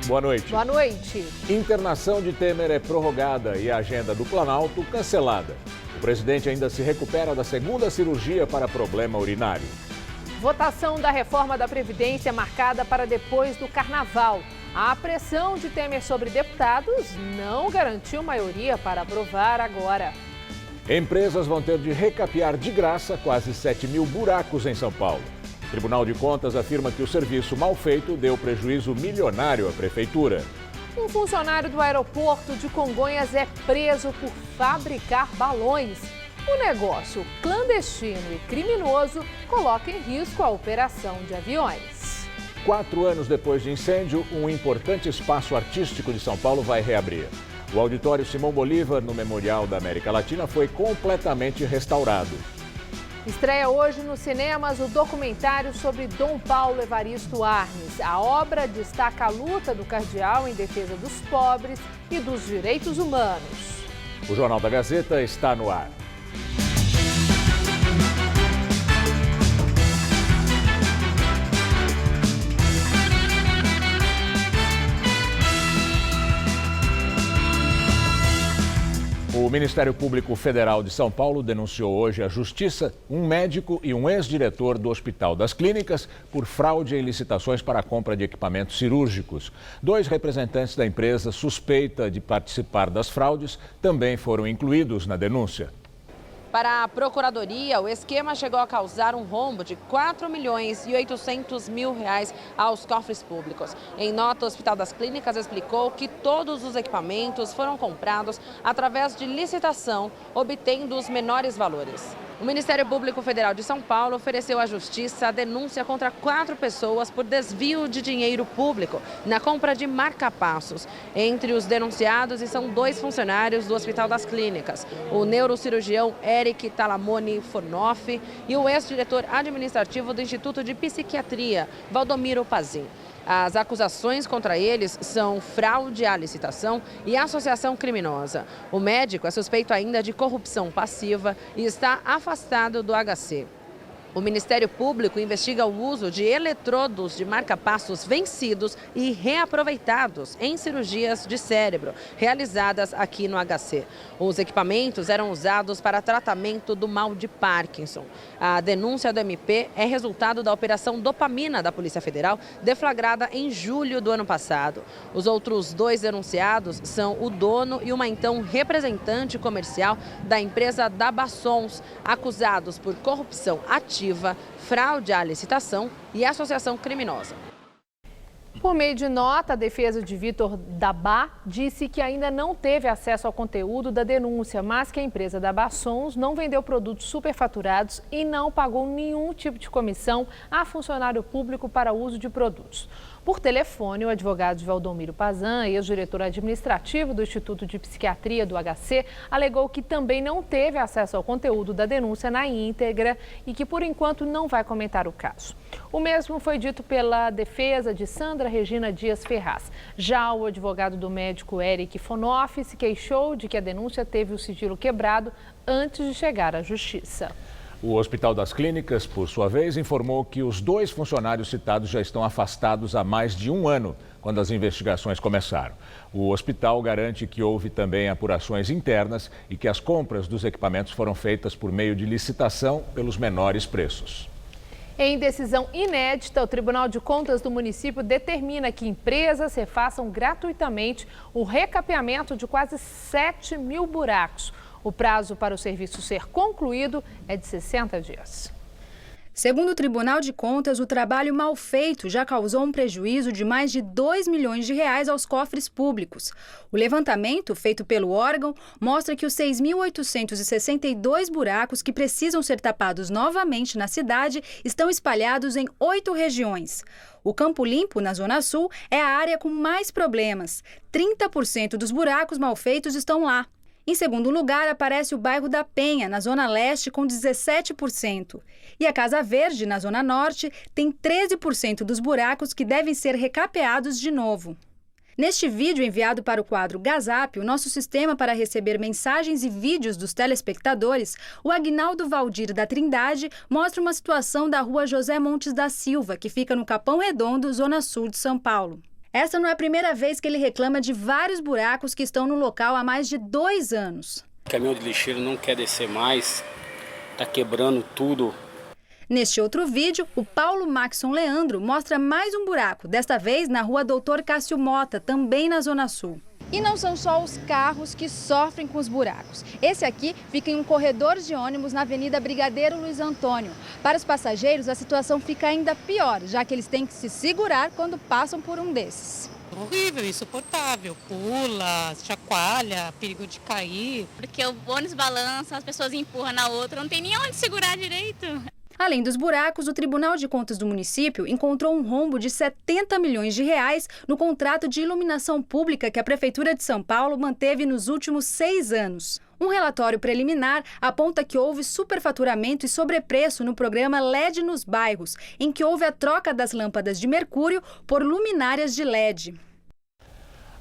Boa noite. Boa noite. Internação de Temer é prorrogada e a agenda do Planalto cancelada. O presidente ainda se recupera da segunda cirurgia para problema urinário. Votação da reforma da Previdência marcada para depois do Carnaval. A pressão de Temer sobre deputados não garantiu maioria para aprovar agora. Empresas vão ter de recapear de graça quase 7 mil buracos em São Paulo. O Tribunal de Contas afirma que o serviço mal feito deu prejuízo milionário à prefeitura. Um funcionário do aeroporto de Congonhas é preso por fabricar balões. O negócio clandestino e criminoso coloca em risco a operação de aviões. 4 anos depois de incêndio, um importante espaço artístico de São Paulo vai reabrir. O Auditório Simão Bolívar, no Memorial da América Latina, foi completamente restaurado. Estreia hoje nos cinemas o documentário sobre Dom Paulo Evaristo Arnes. A obra destaca a luta do cardeal em defesa dos pobres e dos direitos humanos. O Jornal da Gazeta está no ar. O Ministério Público Federal de São Paulo denunciou hoje à Justiça um médico e um ex-diretor do Hospital das Clínicas por fraude em licitações para a compra de equipamentos cirúrgicos. 2 representantes da empresa suspeita de participar das fraudes também foram incluídos na denúncia. Para a Procuradoria, o esquema chegou a causar um rombo de R$4.800.000 aos cofres públicos. Em nota, o Hospital das Clínicas explicou que todos os equipamentos foram comprados através de licitação, obtendo os menores valores. O Ministério Público Federal de São Paulo ofereceu à Justiça a denúncia contra 4 pessoas por desvio de dinheiro público na compra de marca-passos. Entre os denunciados estão 2 funcionários do Hospital das Clínicas, o neurocirurgião Eric Talamoni Fornoff e o ex-diretor administrativo do Instituto de Psiquiatria, Valdomiro Pazin. As acusações contra eles são fraude à licitação e associação criminosa. O médico é suspeito ainda de corrupção passiva e está afastado do HC. O Ministério Público investiga o uso de eletrodos de marca-passos vencidos e reaproveitados em cirurgias de cérebro realizadas aqui no HC. Os equipamentos eram usados para tratamento do mal de Parkinson. A denúncia do MP é resultado da Operação Dopamina da Polícia Federal, deflagrada em julho do ano passado. Os outros 2 denunciados são o dono e uma então representante comercial da empresa Dabassons, acusados por corrupção ativa, fraude à licitação e associação criminosa. Por meio de nota, a defesa de Vitor Dabá disse que ainda não teve acesso ao conteúdo da denúncia, mas que a empresa Dabassons não vendeu produtos superfaturados e não pagou nenhum tipo de comissão a funcionário público para uso de produtos. Por telefone, o advogado Valdomiro Pazin, ex-diretor administrativo do Instituto de Psiquiatria do HC, alegou que também não teve acesso ao conteúdo da denúncia na íntegra e que, por enquanto, não vai comentar o caso. O mesmo foi dito pela defesa de Sandra Regina Dias Ferraz. Já o advogado do médico Eric Fornoff se queixou de que a denúncia teve o sigilo quebrado antes de chegar à justiça. O Hospital das Clínicas, por sua vez, informou que os 2 funcionários citados já estão afastados há mais de 1 ano, quando as investigações começaram. O hospital garante que houve também apurações internas e que as compras dos equipamentos foram feitas por meio de licitação pelos menores preços. Em decisão inédita, o Tribunal de Contas do município determina que empresas refaçam gratuitamente o recapeamento de quase 7 mil buracos. O prazo para o serviço ser concluído é de 60 dias. Segundo o Tribunal de Contas, o trabalho mal feito já causou um prejuízo de mais de R$2 milhões aos cofres públicos. O levantamento feito pelo órgão mostra que os 6.862 buracos que precisam ser tapados novamente na cidade estão espalhados em 8 regiões. O Campo Limpo, na Zona Sul, é a área com mais problemas. 30% dos buracos mal feitos estão lá. Em segundo lugar, aparece o bairro da Penha, na Zona Leste, com 17%. E a Casa Verde, na Zona Norte, tem 13% dos buracos que devem ser recapeados de novo. Neste vídeo enviado para o quadro Gazap, o nosso sistema para receber mensagens e vídeos dos telespectadores, o Aguinaldo Valdir da Trindade mostra uma situação da rua José Montes da Silva, que fica no Capão Redondo, Zona Sul de São Paulo. Essa não é a primeira vez que ele reclama de vários buracos que estão no local há mais de 2 anos. O caminhão de lixeiro não quer descer mais, está quebrando tudo. Neste outro vídeo, o Paulo Maxson Leandro mostra mais um buraco, desta vez na rua Doutor Cássio Mota, também na Zona Sul. E não são só os carros que sofrem com os buracos. Esse aqui fica em um corredor de ônibus na Avenida Brigadeiro Luiz Antônio. Para os passageiros, a situação fica ainda pior, já que eles têm que se segurar quando passam por um desses. Horrível, insuportável, pula, chacoalha, perigo de cair. Porque o ônibus balança, as pessoas empurram na outra, não tem nem onde segurar direito. Além dos buracos, o Tribunal de Contas do município encontrou um rombo de 70 milhões de reais no contrato de iluminação pública que a Prefeitura de São Paulo manteve nos últimos 6 anos. Um relatório preliminar aponta que houve superfaturamento e sobrepreço no programa LED nos bairros, em que houve a troca das lâmpadas de mercúrio por luminárias de LED.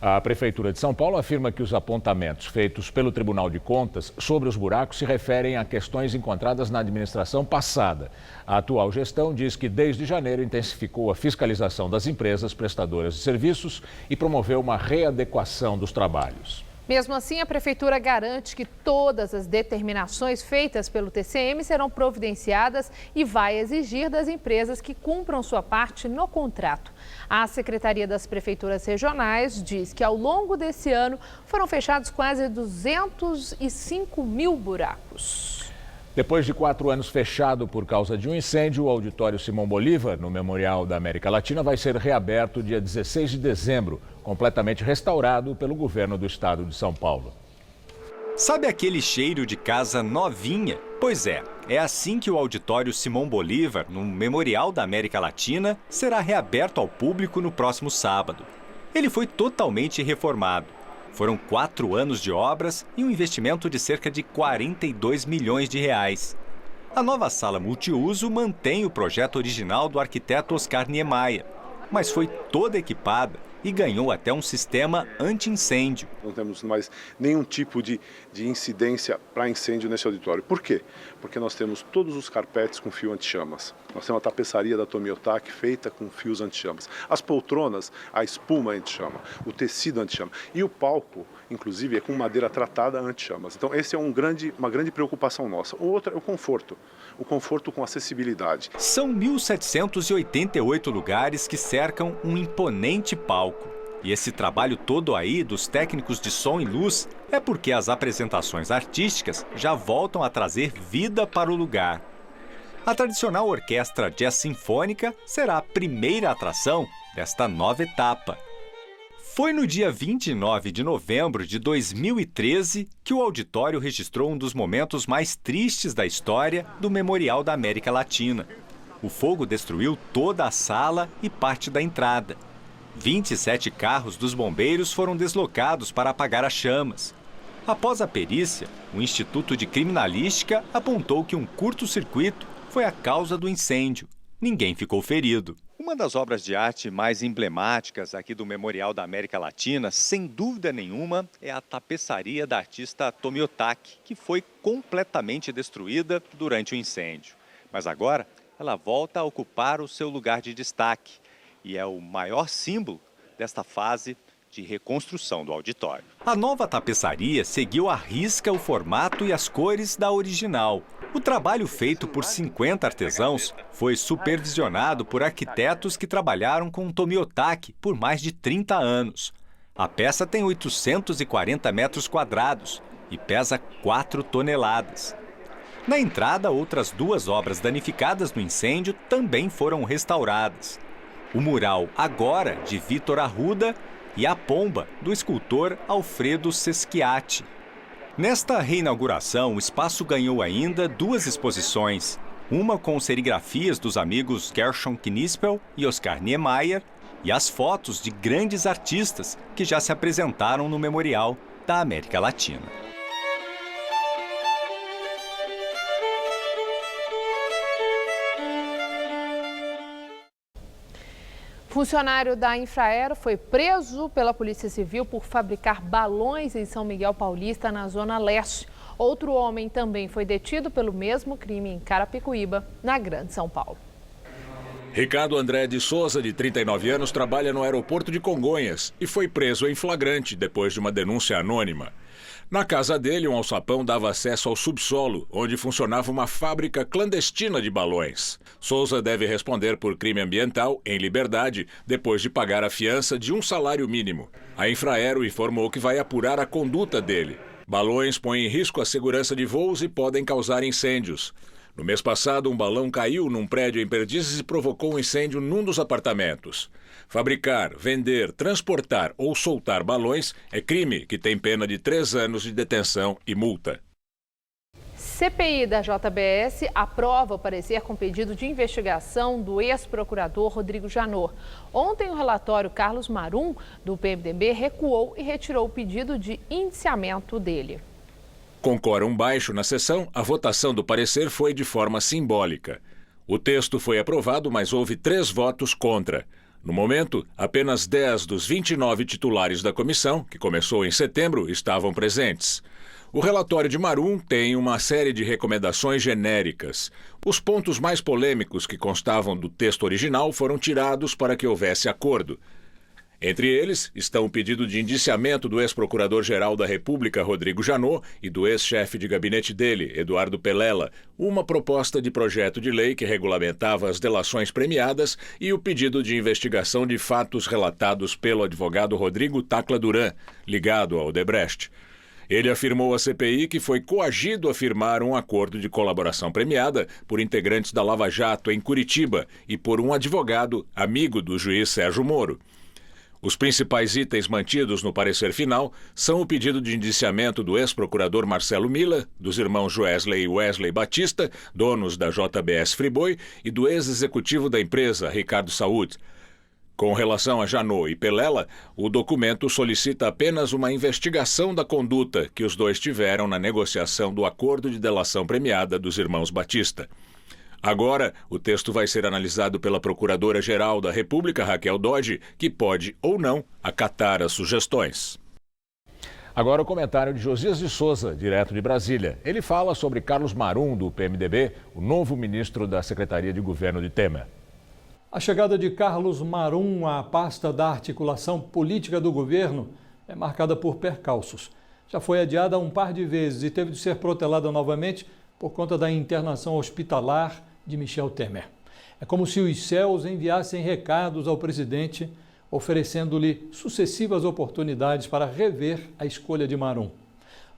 A Prefeitura de São Paulo afirma que os apontamentos feitos pelo Tribunal de Contas sobre os buracos se referem a questões encontradas na administração passada. A atual gestão diz que desde janeiro intensificou a fiscalização das empresas prestadoras de serviços e promoveu uma readequação dos trabalhos. Mesmo assim, a Prefeitura garante que todas as determinações feitas pelo TCM serão providenciadas e vai exigir das empresas que cumpram sua parte no contrato. A Secretaria das Prefeituras Regionais diz que ao longo desse ano foram fechados quase 205 mil buracos. Depois de 4 anos fechado por causa de um incêndio, o Auditório Simão Bolívar, no Memorial da América Latina, vai ser reaberto dia 16 de dezembro, completamente restaurado pelo governo do estado de São Paulo. Sabe aquele cheiro de casa novinha? Pois é assim que o Auditório Simão Bolívar, no Memorial da América Latina, será reaberto ao público no próximo sábado. Ele foi totalmente reformado. Foram 4 anos de obras e um investimento de cerca de 42 milhões de reais. A nova sala multiuso mantém o projeto original do arquiteto Oscar Niemeyer, mas foi toda equipada e ganhou até um sistema anti-incêndio. Não temos mais nenhum tipo de incidência para incêndio nesse auditório. Por quê? Porque nós temos todos os carpetes com fio anti-chamas. Nós temos a tapeçaria da Tomiotaki feita com fios anti-chamas. As poltronas, a espuma anti-chama, o tecido anti-chama. E o palco, inclusive, é com madeira tratada anti-chamas. Então, esse é uma grande preocupação nossa. O outro é o conforto com acessibilidade. São 1.788 lugares que cercam um imponente palco. E esse trabalho todo aí dos técnicos de som e luz é porque as apresentações artísticas já voltam a trazer vida para o lugar. A tradicional orquestra jazz sinfônica será a primeira atração desta nova etapa. Foi no dia 29 de novembro de 2013 que o auditório registrou um dos momentos mais tristes da história do Memorial da América Latina. O fogo destruiu toda a sala e parte da entrada. 27 carros dos bombeiros foram deslocados para apagar as chamas. Após a perícia, o Instituto de Criminalística apontou que um curto-circuito foi a causa do incêndio. Ninguém ficou ferido. Uma das obras de arte mais emblemáticas aqui do Memorial da América Latina, sem dúvida nenhuma, é a tapeçaria da artista Tomiotaki, que foi completamente destruída durante o incêndio. Mas agora ela volta a ocupar o seu lugar de destaque e é o maior símbolo desta fase de reconstrução do auditório. A nova tapeçaria seguiu à risca o formato e as cores da original. O trabalho feito por 50 artesãos foi supervisionado por arquitetos que trabalharam com Tomiotaki por mais de 30 anos. A peça tem 840 metros quadrados e pesa 4 toneladas. Na entrada, outras 2 obras danificadas no incêndio também foram restauradas. O mural Agora, de Vitor Arruda, e a Pomba, do escultor Alfredo Seschiatti. Nesta reinauguração, o espaço ganhou ainda 2 exposições, uma com serigrafias dos amigos Gershon Knispel e Oscar Niemeyer e as fotos de grandes artistas que já se apresentaram no Memorial da América Latina. Funcionário da Infraero foi preso pela Polícia Civil por fabricar balões em São Miguel Paulista, na Zona Leste. Outro homem também foi detido pelo mesmo crime em Carapicuíba, na Grande São Paulo. Ricardo André de Souza, de 39 anos, trabalha no aeroporto de Congonhas e foi preso em flagrante depois de uma denúncia anônima. Na casa dele, um alçapão dava acesso ao subsolo, onde funcionava uma fábrica clandestina de balões. Souza deve responder por crime ambiental em liberdade, depois de pagar a fiança de um salário mínimo. A Infraero informou que vai apurar a conduta dele. Balões põem em risco a segurança de voos e podem causar incêndios. No mês passado, um balão caiu num prédio em Perdizes e provocou um incêndio num dos apartamentos. Fabricar, vender, transportar ou soltar balões é crime que tem pena de 3 anos de detenção e multa. CPI da JBS aprova o parecer com pedido de investigação do ex-procurador Rodrigo Janot. Ontem, o relatório Carlos Marum, do PMDB, recuou e retirou o pedido de indiciamento dele. Com quórum baixo na sessão, a votação do parecer foi de forma simbólica. O texto foi aprovado, mas houve 3 votos contra. No momento, apenas 10 dos 29 titulares da comissão, que começou em setembro, estavam presentes. O relatório de Marum tem uma série de recomendações genéricas. Os pontos mais polêmicos que constavam do texto original foram tirados para que houvesse acordo. Entre eles estão o pedido de indiciamento do ex-procurador-geral da República, Rodrigo Janot, e do ex-chefe de gabinete dele, Eduardo Pelela, uma proposta de projeto de lei que regulamentava as delações premiadas e o pedido de investigação de fatos relatados pelo advogado Rodrigo Tacla Duran, ligado ao Odebrecht. Ele afirmou à CPI que foi coagido a firmar um acordo de colaboração premiada por integrantes da Lava Jato em Curitiba e por um advogado amigo do juiz Sérgio Moro. Os principais itens mantidos no parecer final são o pedido de indiciamento do ex-procurador Marcelo Milla, dos irmãos Joesley e Wesley Batista, donos da JBS Friboi, e do ex-executivo da empresa, Ricardo Saúd. Com relação a Janot e Pelela, o documento solicita apenas uma investigação da conduta que os dois tiveram na negociação do acordo de delação premiada dos irmãos Batista. Agora, o texto vai ser analisado pela Procuradora-Geral da República, Raquel Dodge, que pode ou não acatar as sugestões. Agora o comentário de Josias de Souza, direto de Brasília. Ele fala sobre Carlos Marum, do PMDB, o novo ministro da Secretaria de Governo de Temer. A chegada de Carlos Marum à pasta da articulação política do governo é marcada por percalços. Já foi adiada um par de vezes e teve de ser protelada novamente por conta da internação hospitalar de Michel Temer. É como se os céus enviassem recados ao presidente, oferecendo-lhe sucessivas oportunidades para rever a escolha de Marum.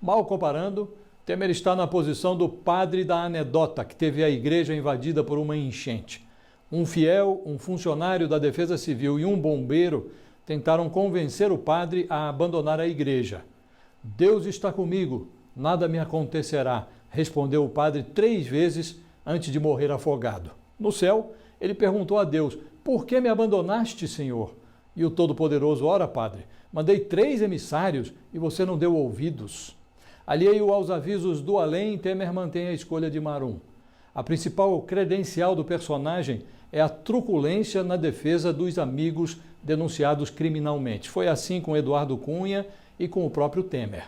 Mal comparando, Temer está na posição do padre da anedota, que teve a igreja invadida por uma enchente. Um fiel, um funcionário da Defesa Civil e um bombeiro tentaram convencer o padre a abandonar a igreja. Deus está comigo, nada me acontecerá, respondeu o padre 3 vezes antes de morrer afogado. No céu, ele perguntou a Deus: por que me abandonaste, Senhor? E o Todo-Poderoso: ora, padre, mandei 3 emissários e você não deu ouvidos. Alheio aos avisos do além, Temer mantém a escolha de Marum. A principal credencial do personagem é a truculência na defesa dos amigos denunciados criminalmente. Foi assim com Eduardo Cunha e com o próprio Temer.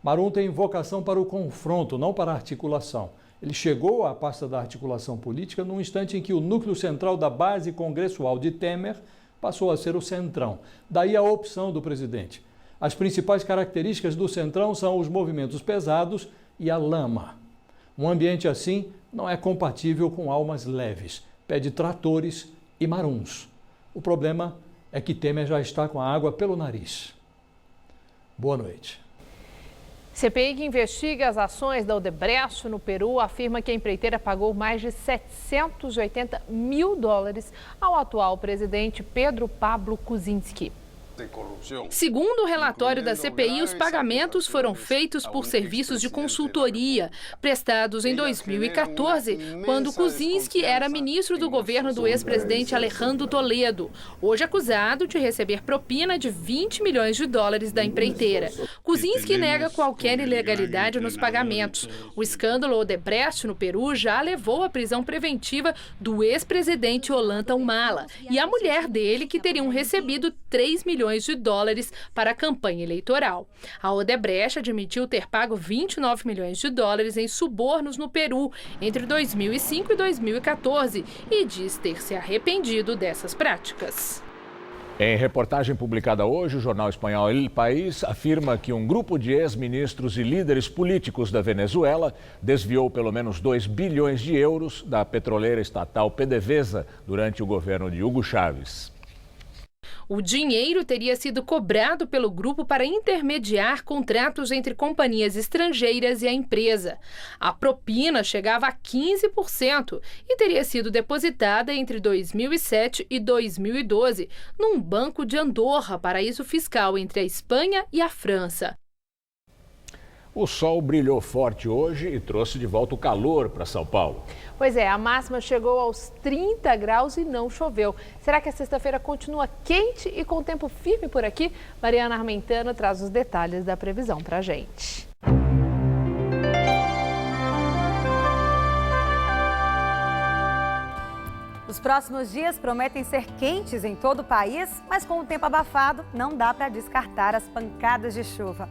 Marum tem vocação para o confronto, não para a articulação. Ele chegou à pasta da articulação política num instante em que o núcleo central da base congressual de Temer passou a ser o Centrão. Daí a opção do presidente. As principais características do Centrão são os movimentos pesados e a lama. Um ambiente assim não é compatível com almas leves. Pede tratores e maruns. O problema é que Temer já está com a água pelo nariz. Boa noite. CPI que investiga as ações da Odebrecht no Peru afirma que a empreiteira pagou mais de $780 mil ao atual presidente Pedro Pablo Kuczynski. Segundo o relatório da CPI, os pagamentos foram feitos por serviços de consultoria prestados em 2014, quando Kuczynski era ministro do governo do ex-presidente Alejandro Toledo, hoje acusado de receber propina de $20 milhões da empreiteira. Kuczynski nega qualquer ilegalidade nos pagamentos. O escândalo Odebrecht no Peru já levou à prisão preventiva do ex-presidente Ollanta Humala e a mulher dele, que teriam recebido $3 milhões milhões de dólares para a campanha eleitoral. A Odebrecht admitiu ter pago 29 milhões de dólares em subornos no Peru entre 2005 e 2014 e diz ter se arrependido dessas práticas. Em reportagem publicada hoje, o jornal espanhol El País afirma que um grupo de ex-ministros e líderes políticos da Venezuela desviou pelo menos 2 bilhões de euros da petroleira estatal PDVSA durante o governo de Hugo Chávez. O dinheiro teria sido cobrado pelo grupo para intermediar contratos entre companhias estrangeiras e a empresa. A propina chegava a 15% e teria sido depositada entre 2007 e 2012 num banco de Andorra, paraíso fiscal entre a Espanha e a França. O sol brilhou forte hoje e trouxe de volta o calor para São Paulo. Pois é, a máxima chegou aos 30 graus e não choveu. Será que a sexta-feira continua quente e com tempo firme por aqui? Mariana Armentano traz os detalhes da previsão para a gente. Os próximos dias prometem ser quentes em todo o país, mas com o tempo abafado, não dá para descartar as pancadas de chuva.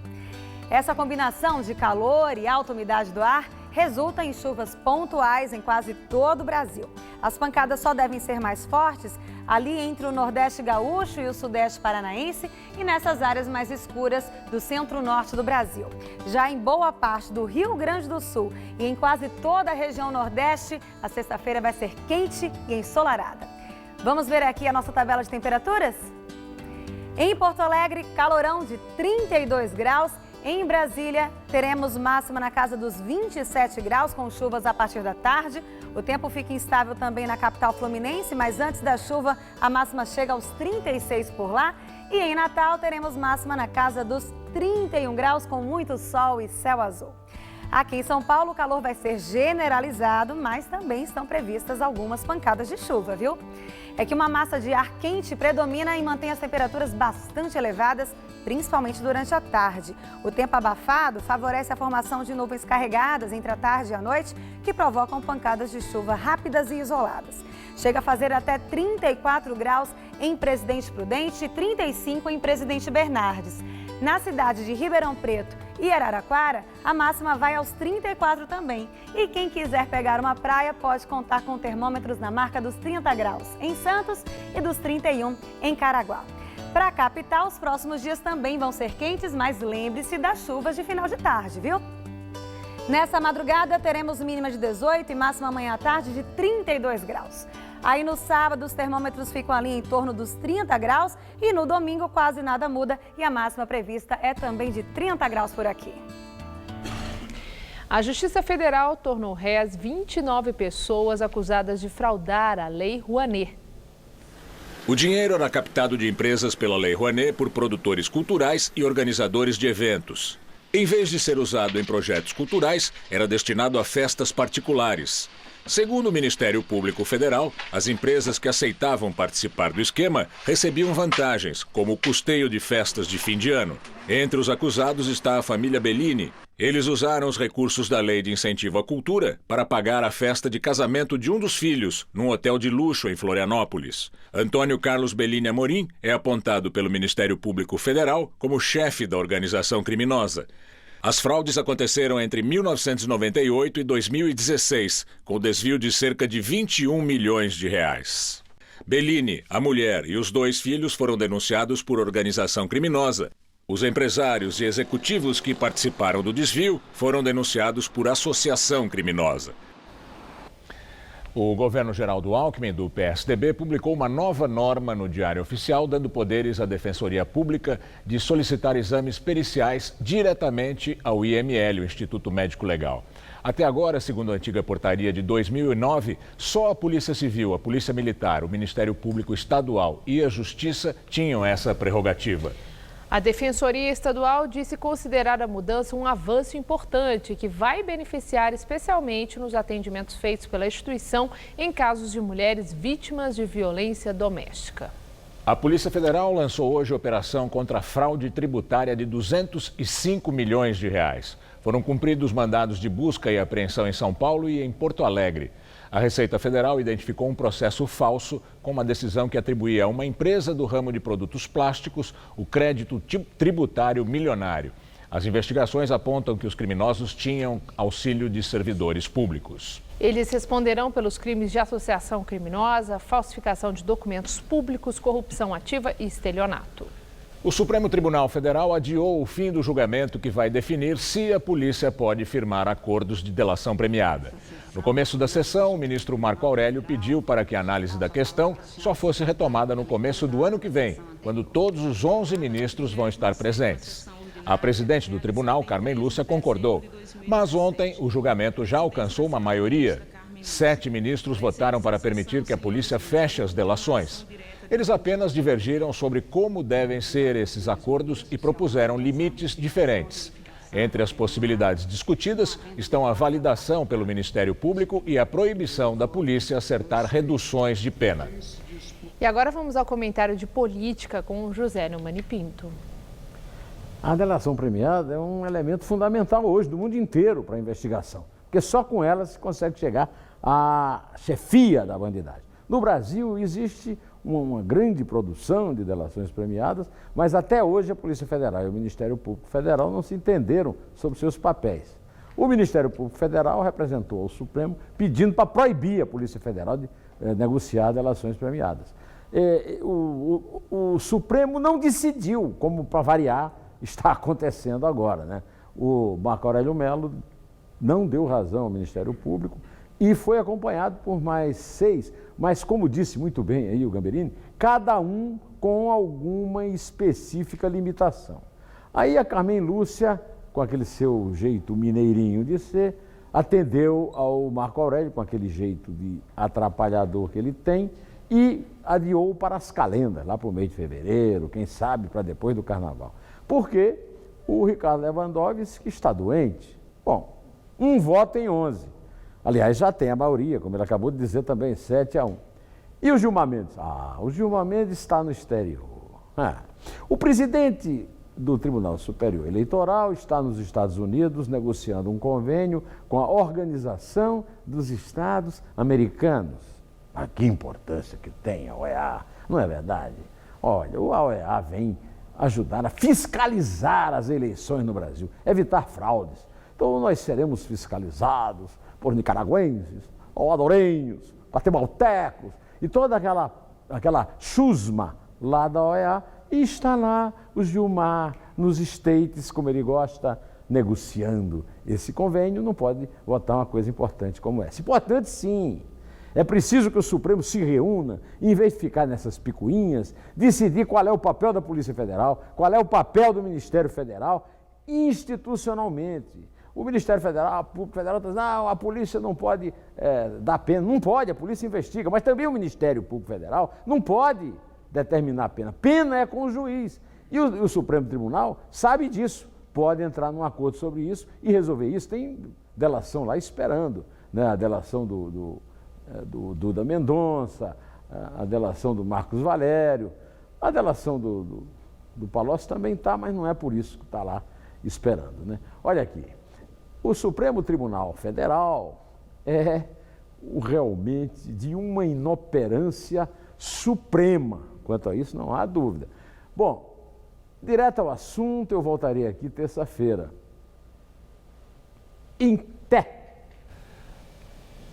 Essa combinação de calor e alta umidade do ar resulta em chuvas pontuais em quase todo o Brasil. As pancadas só devem ser mais fortes ali entre o Nordeste gaúcho e o Sudeste paranaense e nessas áreas mais escuras do centro-norte do Brasil. Já em boa parte do Rio Grande do Sul e em quase toda a região Nordeste, a sexta-feira vai ser quente e ensolarada. Vamos ver aqui a nossa tabela de temperaturas? Em Porto Alegre, calorão de 32 graus. Em Brasília, teremos máxima na casa dos 27 graus, com chuvas a partir da tarde. O tempo fica instável também na capital fluminense, mas antes da chuva, a máxima chega aos 36 por lá. E em Natal, teremos máxima na casa dos 31 graus, com muito sol e céu azul. Aqui em São Paulo, o calor vai ser generalizado, mas também estão previstas algumas pancadas de chuva, viu? É que uma massa de ar quente predomina e mantém as temperaturas bastante elevadas, principalmente durante a tarde. O tempo abafado favorece a formação de nuvens carregadas entre a tarde e a noite, que provocam pancadas de chuva rápidas e isoladas. Chega a fazer até 34 graus em Presidente Prudente e 35 em Presidente Bernardes. Na cidade de Ribeirão Preto e Araraquara, a máxima vai aos 34 também. E quem quiser pegar uma praia pode contar com termômetros na marca dos 30 graus em Santos e dos 31 em Caraguá. Para a capital, os próximos dias também vão ser quentes, mas lembre-se das chuvas de final de tarde, viu? Nessa madrugada, teremos mínima de 18 e máxima amanhã à tarde de 32 graus. Aí no sábado, os termômetros ficam ali em torno dos 30 graus e no domingo quase nada muda e a máxima prevista é também de 30 graus por aqui. A Justiça Federal tornou réis 29 pessoas acusadas de fraudar a Lei Rouanet. O dinheiro era captado de empresas pela Lei Rouanet por produtores culturais e organizadores de eventos. Em vez de ser usado em projetos culturais, era destinado a festas particulares. Segundo o Ministério Público Federal, as empresas que aceitavam participar do esquema recebiam vantagens, como o custeio de festas de fim de ano. Entre os acusados está a família Bellini. Eles usaram os recursos da Lei de Incentivo à Cultura para pagar a festa de casamento de um dos filhos, num hotel de luxo em Florianópolis. Antônio Carlos Bellini Amorim é apontado pelo Ministério Público Federal como chefe da organização criminosa. As fraudes aconteceram entre 1998 e 2016, com desvio de cerca de 21 milhões de reais. Bellini, a mulher e os 2 filhos foram denunciados por organização criminosa. Os empresários e executivos que participaram do desvio foram denunciados por associação criminosa. O governo Geraldo Alckmin, do PSDB, publicou uma nova norma no Diário Oficial, dando poderes à Defensoria Pública de solicitar exames periciais diretamente ao IML, o Instituto Médico Legal. Até agora, segundo a antiga portaria de 2009, só a Polícia Civil, a Polícia Militar, o Ministério Público Estadual e a Justiça tinham essa prerrogativa. A Defensoria Estadual disse considerar a mudança um avanço importante que vai beneficiar especialmente nos atendimentos feitos pela instituição em casos de mulheres vítimas de violência doméstica. A Polícia Federal lançou hoje a operação contra a fraude tributária de 205 milhões de reais. Foram cumpridos mandados de busca e apreensão em São Paulo e em Porto Alegre. A Receita Federal identificou um processo falso com uma decisão que atribuía a uma empresa do ramo de produtos plásticos o crédito tributário milionário. As investigações apontam que os criminosos tinham auxílio de servidores públicos. Eles responderão pelos crimes de associação criminosa, falsificação de documentos públicos, corrupção ativa e estelionato. O Supremo Tribunal Federal adiou o fim do julgamento que vai definir se a polícia pode firmar acordos de delação premiada. No começo da sessão, o ministro Marco Aurélio pediu para que a análise da questão só fosse retomada no começo do ano que vem, quando todos os 11 ministros vão estar presentes. A presidente do tribunal, Carmen Lúcia, concordou, mas ontem o julgamento já alcançou uma maioria. 7 ministros votaram para permitir que a polícia feche as delações. Eles apenas divergiram sobre como devem ser esses acordos e propuseram limites diferentes. Entre as possibilidades discutidas estão a validação pelo Ministério Público e a proibição da polícia acertar reduções de pena. E agora vamos ao comentário de política com o José Neumani Pinto. A delação premiada é um elemento fundamental hoje do mundo inteiro para a investigação, porque só com ela se consegue chegar à chefia da bandidagem. No Brasil existe uma grande produção de delações premiadas, mas até hoje a Polícia Federal e o Ministério Público Federal não se entenderam sobre seus papéis. O Ministério Público Federal representou ao Supremo pedindo para proibir a Polícia Federal de negociar delações premiadas. O Supremo não decidiu, como para variar está acontecendo agora, né? O Marco Aurélio Mello não deu razão ao Ministério Público e foi acompanhado por mais 6, mas como disse muito bem aí o Gamberini, cada um com alguma específica limitação. Aí a Carmen Lúcia, com aquele seu jeito mineirinho de ser, atendeu ao Marco Aurélio com aquele jeito de atrapalhador que ele tem e adiou para as calendas, lá para o mês de fevereiro, quem sabe para depois do Carnaval. Porque o Ricardo Lewandowski está doente. Bom, um voto em 11. Aliás, já tem a maioria, como ele acabou de dizer também, 7-1. E o Gilmar Mendes? O Gilmar Mendes está no exterior. O presidente do Tribunal Superior Eleitoral está nos Estados Unidos negociando um convênio com a Organização dos Estados Americanos. Mas que importância que tem a OEA, não é verdade? Olha, a OEA vem ajudar a fiscalizar as eleições no Brasil, evitar fraudes. Então nós seremos fiscalizados por nicaragüenses, salvadorenhos, guatemaltecos e toda aquela chusma lá da OEA. E está lá o Gilmar, nos States, como ele gosta, negociando esse convênio. Não pode votar uma coisa importante como essa. Importante sim. É preciso que o Supremo se reúna, em vez de ficar nessas picuinhas, decidir qual é o papel da Polícia Federal, qual é o papel do Ministério Federal, institucionalmente. O Ministério Federal, o Público Federal está dizendo, não, a polícia não pode dar pena. Não pode, a polícia investiga, mas também o Ministério Público Federal não pode determinar a pena. Pena é com o juiz. E o Supremo Tribunal sabe disso, pode entrar num acordo sobre isso e resolver isso. Tem delação lá esperando, né? A delação do Duda Mendonça, a delação do Marcos Valério, a delação do Palocci também está, mas não é por isso que está lá esperando, né? Olha aqui, o Supremo Tribunal Federal é realmente de uma inoperância suprema. Quanto a isso, não há dúvida. Bom, direto ao assunto, eu voltarei aqui terça-feira. Em pé.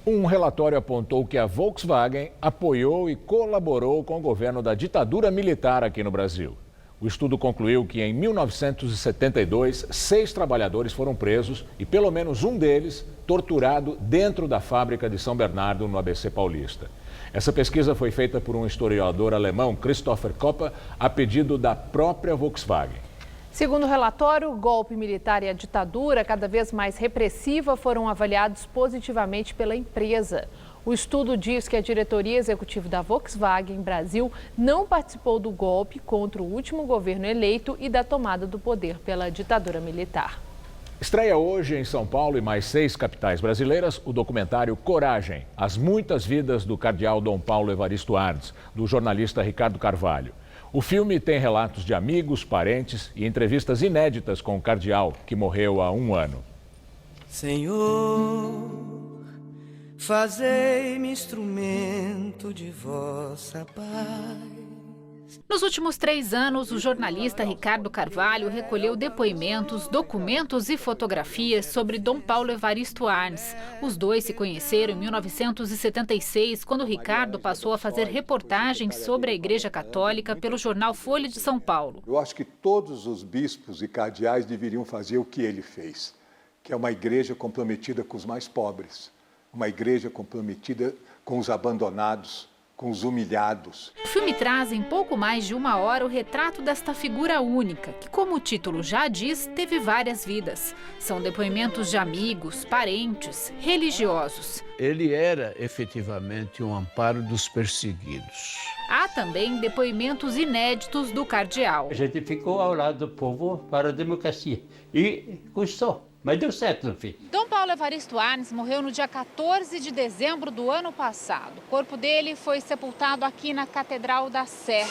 Um relatório apontou que a Volkswagen apoiou e colaborou com o governo da ditadura militar aqui no Brasil. O estudo concluiu que em 1972, 6 trabalhadores foram presos e pelo menos um deles torturado dentro da fábrica de São Bernardo, no ABC Paulista. Essa pesquisa foi feita por um historiador alemão, Christopher Kopper, a pedido da própria Volkswagen. Segundo o relatório, o golpe militar e a ditadura, cada vez mais repressiva, foram avaliados positivamente pela empresa. O estudo diz que a diretoria executiva da Volkswagen Brasil não participou do golpe contra o último governo eleito e da tomada do poder pela ditadura militar. Estreia hoje em São Paulo e mais 6 capitais brasileiras o documentário Coragem, as muitas vidas do cardeal Dom Paulo Evaristo Arnes, do jornalista Ricardo Carvalho. O filme tem relatos de amigos, parentes e entrevistas inéditas com o cardeal, que morreu há 1 ano. Senhor, fazei-me instrumento de vossa paz. Nos últimos 3 anos, o jornalista Ricardo Carvalho recolheu depoimentos, documentos e fotografias sobre Dom Paulo Evaristo Arnes. Os dois se conheceram em 1976, quando Ricardo passou a fazer reportagens sobre a Igreja Católica pelo jornal Folha de São Paulo. Eu acho que todos os bispos e cardeais deveriam fazer o que ele fez, que é uma igreja comprometida com os mais pobres, uma igreja comprometida com os abandonados, com os humilhados. O filme traz em pouco mais de 1 hora o retrato desta figura única, que, como o título já diz, teve várias vidas. São depoimentos de amigos, parentes, religiosos. Ele era efetivamente um amparo dos perseguidos. Há também depoimentos inéditos do cardeal. A gente ficou ao lado do povo para a democracia e custou. Mas deu certo no fim. Dom Paulo Evaristo Arnes morreu no dia 14 de dezembro do ano passado. O corpo dele foi sepultado aqui na Catedral da Sé.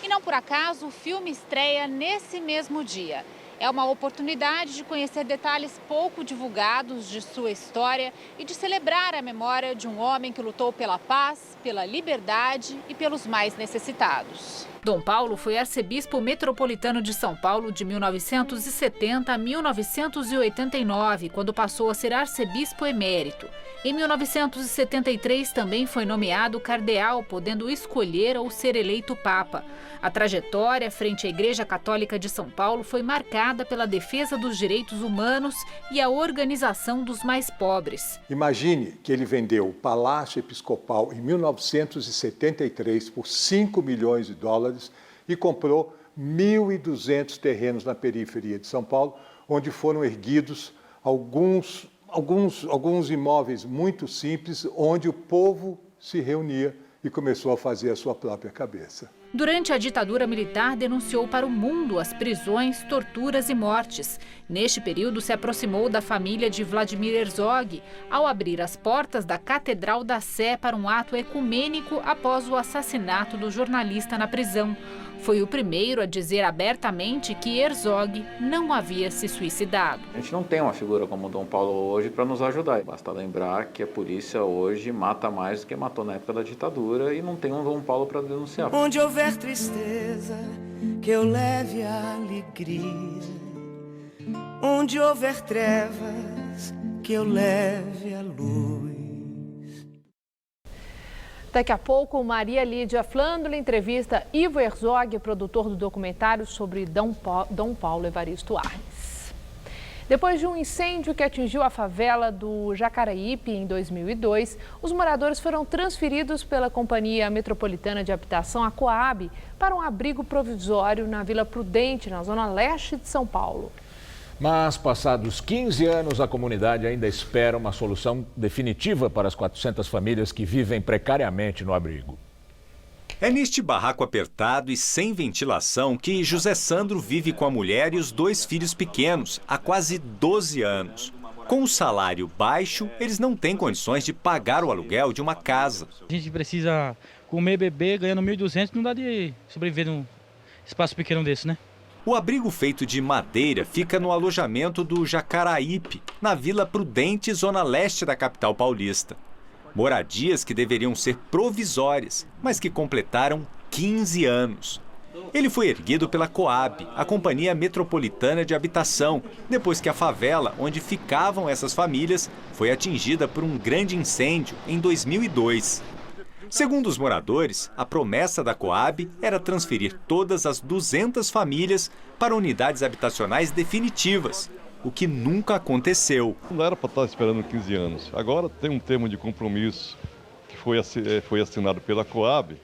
E não por acaso, o filme estreia nesse mesmo dia. É uma oportunidade de conhecer detalhes pouco divulgados de sua história e de celebrar a memória de um homem que lutou pela paz, pela liberdade e pelos mais necessitados. Dom Paulo foi arcebispo metropolitano de São Paulo de 1970 a 1989, quando passou a ser arcebispo emérito. Em 1973 também foi nomeado cardeal, podendo escolher ou ser eleito papa. A trajetória frente à Igreja Católica de São Paulo foi marcada pela defesa dos direitos humanos e a organização dos mais pobres. Imagine que ele vendeu o Palácio Episcopal em 1973 por $5 milhões e comprou 1.200 terrenos na periferia de São Paulo, onde foram erguidos alguns imóveis muito simples, onde o povo se reunia e começou a fazer a sua própria cabeça. Durante a ditadura militar, denunciou para o mundo as prisões, torturas e mortes. Neste período, se aproximou da família de Vladimir Herzog, ao abrir as portas da Catedral da Sé para um ato ecumênico após o assassinato do jornalista na prisão. Foi o primeiro a dizer abertamente que Herzog não havia se suicidado. A gente não tem uma figura como Dom Paulo hoje para nos ajudar. Basta lembrar que a polícia hoje mata mais do que matou na época da ditadura e não tem um Dom Paulo para denunciar. Onde houver tristeza, que eu leve a alegria. Onde houver trevas, que eu leve a luz. Daqui a pouco, Maria Lídia Flândula entrevista Ivo Herzog, produtor do documentário sobre Dom Paulo Evaristo Arnes. Depois de um incêndio que atingiu a favela do Jacaraípe em 2002, os moradores foram transferidos pela Companhia Metropolitana de Habitação, a Coab, para um abrigo provisório na Vila Prudente, na zona leste de São Paulo. Mas, passados 15 anos, a comunidade ainda espera uma solução definitiva para as 400 famílias que vivem precariamente no abrigo. É neste barraco apertado e sem ventilação que José Sandro vive com a mulher e os 2 filhos pequenos há quase 12 anos. Com o salário baixo, eles não têm condições de pagar o aluguel de uma casa. A gente precisa comer, beber, ganhando 1.200, não dá de sobreviver num espaço pequeno desse, né? O abrigo feito de madeira fica no alojamento do Jacaraípe, na Vila Prudente, zona leste da capital paulista. Moradias que deveriam ser provisórias, mas que completaram 15 anos. Ele foi erguido pela Coab, a Companhia Metropolitana de Habitação, depois que a favela onde ficavam essas famílias foi atingida por um grande incêndio em 2002. Segundo os moradores, a promessa da Coab era transferir todas as 200 famílias para unidades habitacionais definitivas, o que nunca aconteceu. Não era para estar esperando 15 anos. Agora tem um termo de compromisso que foi assinado pela Coab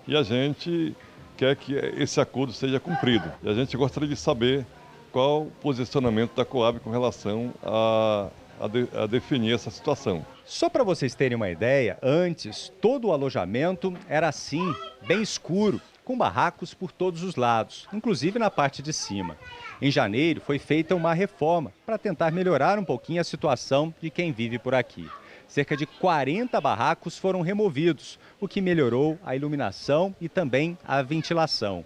e a gente quer que esse acordo seja cumprido. E a gente gostaria de saber qual o posicionamento da Coab com relação a definir essa situação. Só para vocês terem uma ideia, antes todo o alojamento era assim, bem escuro, com barracos por todos os lados, inclusive na parte de cima. Em janeiro foi feita uma reforma para tentar melhorar um pouquinho a situação de quem vive por aqui. Cerca de 40 barracos foram removidos, o que melhorou a iluminação e também a ventilação.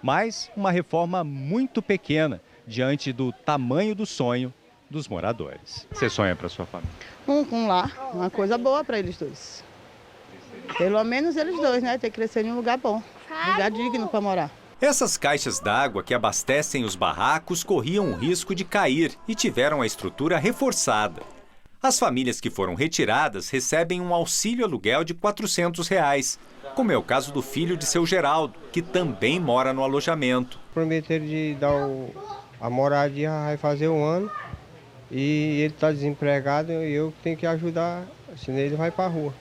Mas uma reforma muito pequena diante do tamanho do sonho dos moradores. Você sonha para sua família? Um lar, uma coisa boa para eles dois. Pelo menos eles dois, né? Ter que crescer em um lugar bom, lugar digno para morar. Essas caixas d'água que abastecem os barracos corriam o risco de cair e tiveram a estrutura reforçada. As famílias que foram retiradas recebem um auxílio aluguel de R$ 400, como é o caso do filho de seu Geraldo, que também mora no alojamento. Prometeram de dar a moradia, vai fazer 1 ano, e ele está desempregado e eu tenho que ajudar, senão ele vai para a rua.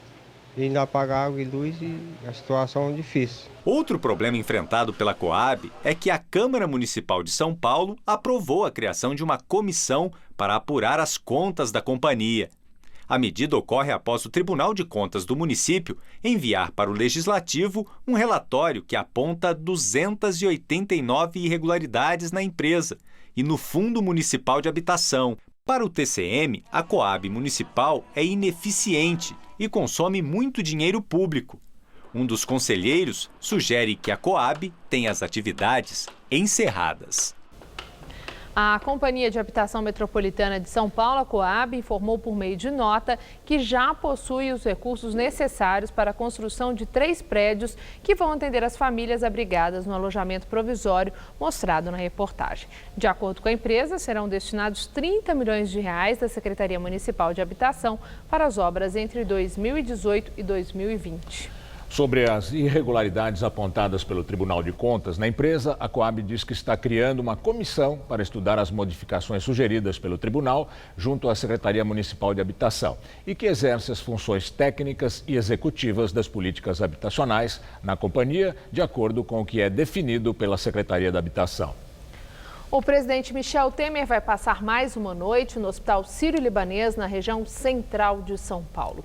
E ainda pagar água e luz e a situação é difícil. Outro problema enfrentado pela Coab é que a Câmara Municipal de São Paulo aprovou a criação de uma comissão para apurar as contas da companhia. A medida ocorre após o Tribunal de Contas do município enviar para o Legislativo um relatório que aponta 289 irregularidades na empresa e no Fundo Municipal de Habitação. Para o TCM, a Coab Municipal é ineficiente e consome muito dinheiro público. Um dos conselheiros sugere que a Coab tenha as atividades encerradas. A Companhia de Habitação Metropolitana de São Paulo, a Coab, informou por meio de nota que já possui os recursos necessários para a construção de 3 prédios que vão atender as famílias abrigadas no alojamento provisório mostrado na reportagem. De acordo com a empresa, serão destinados 30 milhões de reais da Secretaria Municipal de Habitação para as obras entre 2018 e 2020. Sobre as irregularidades apontadas pelo Tribunal de Contas na empresa, a Coab diz que está criando uma comissão para estudar as modificações sugeridas pelo tribunal junto à Secretaria Municipal de Habitação e que exerce as funções técnicas e executivas das políticas habitacionais na companhia, de acordo com o que é definido pela Secretaria da Habitação. O presidente Michel Temer vai passar mais uma noite no Hospital Sírio-Libanês, na região central de São Paulo.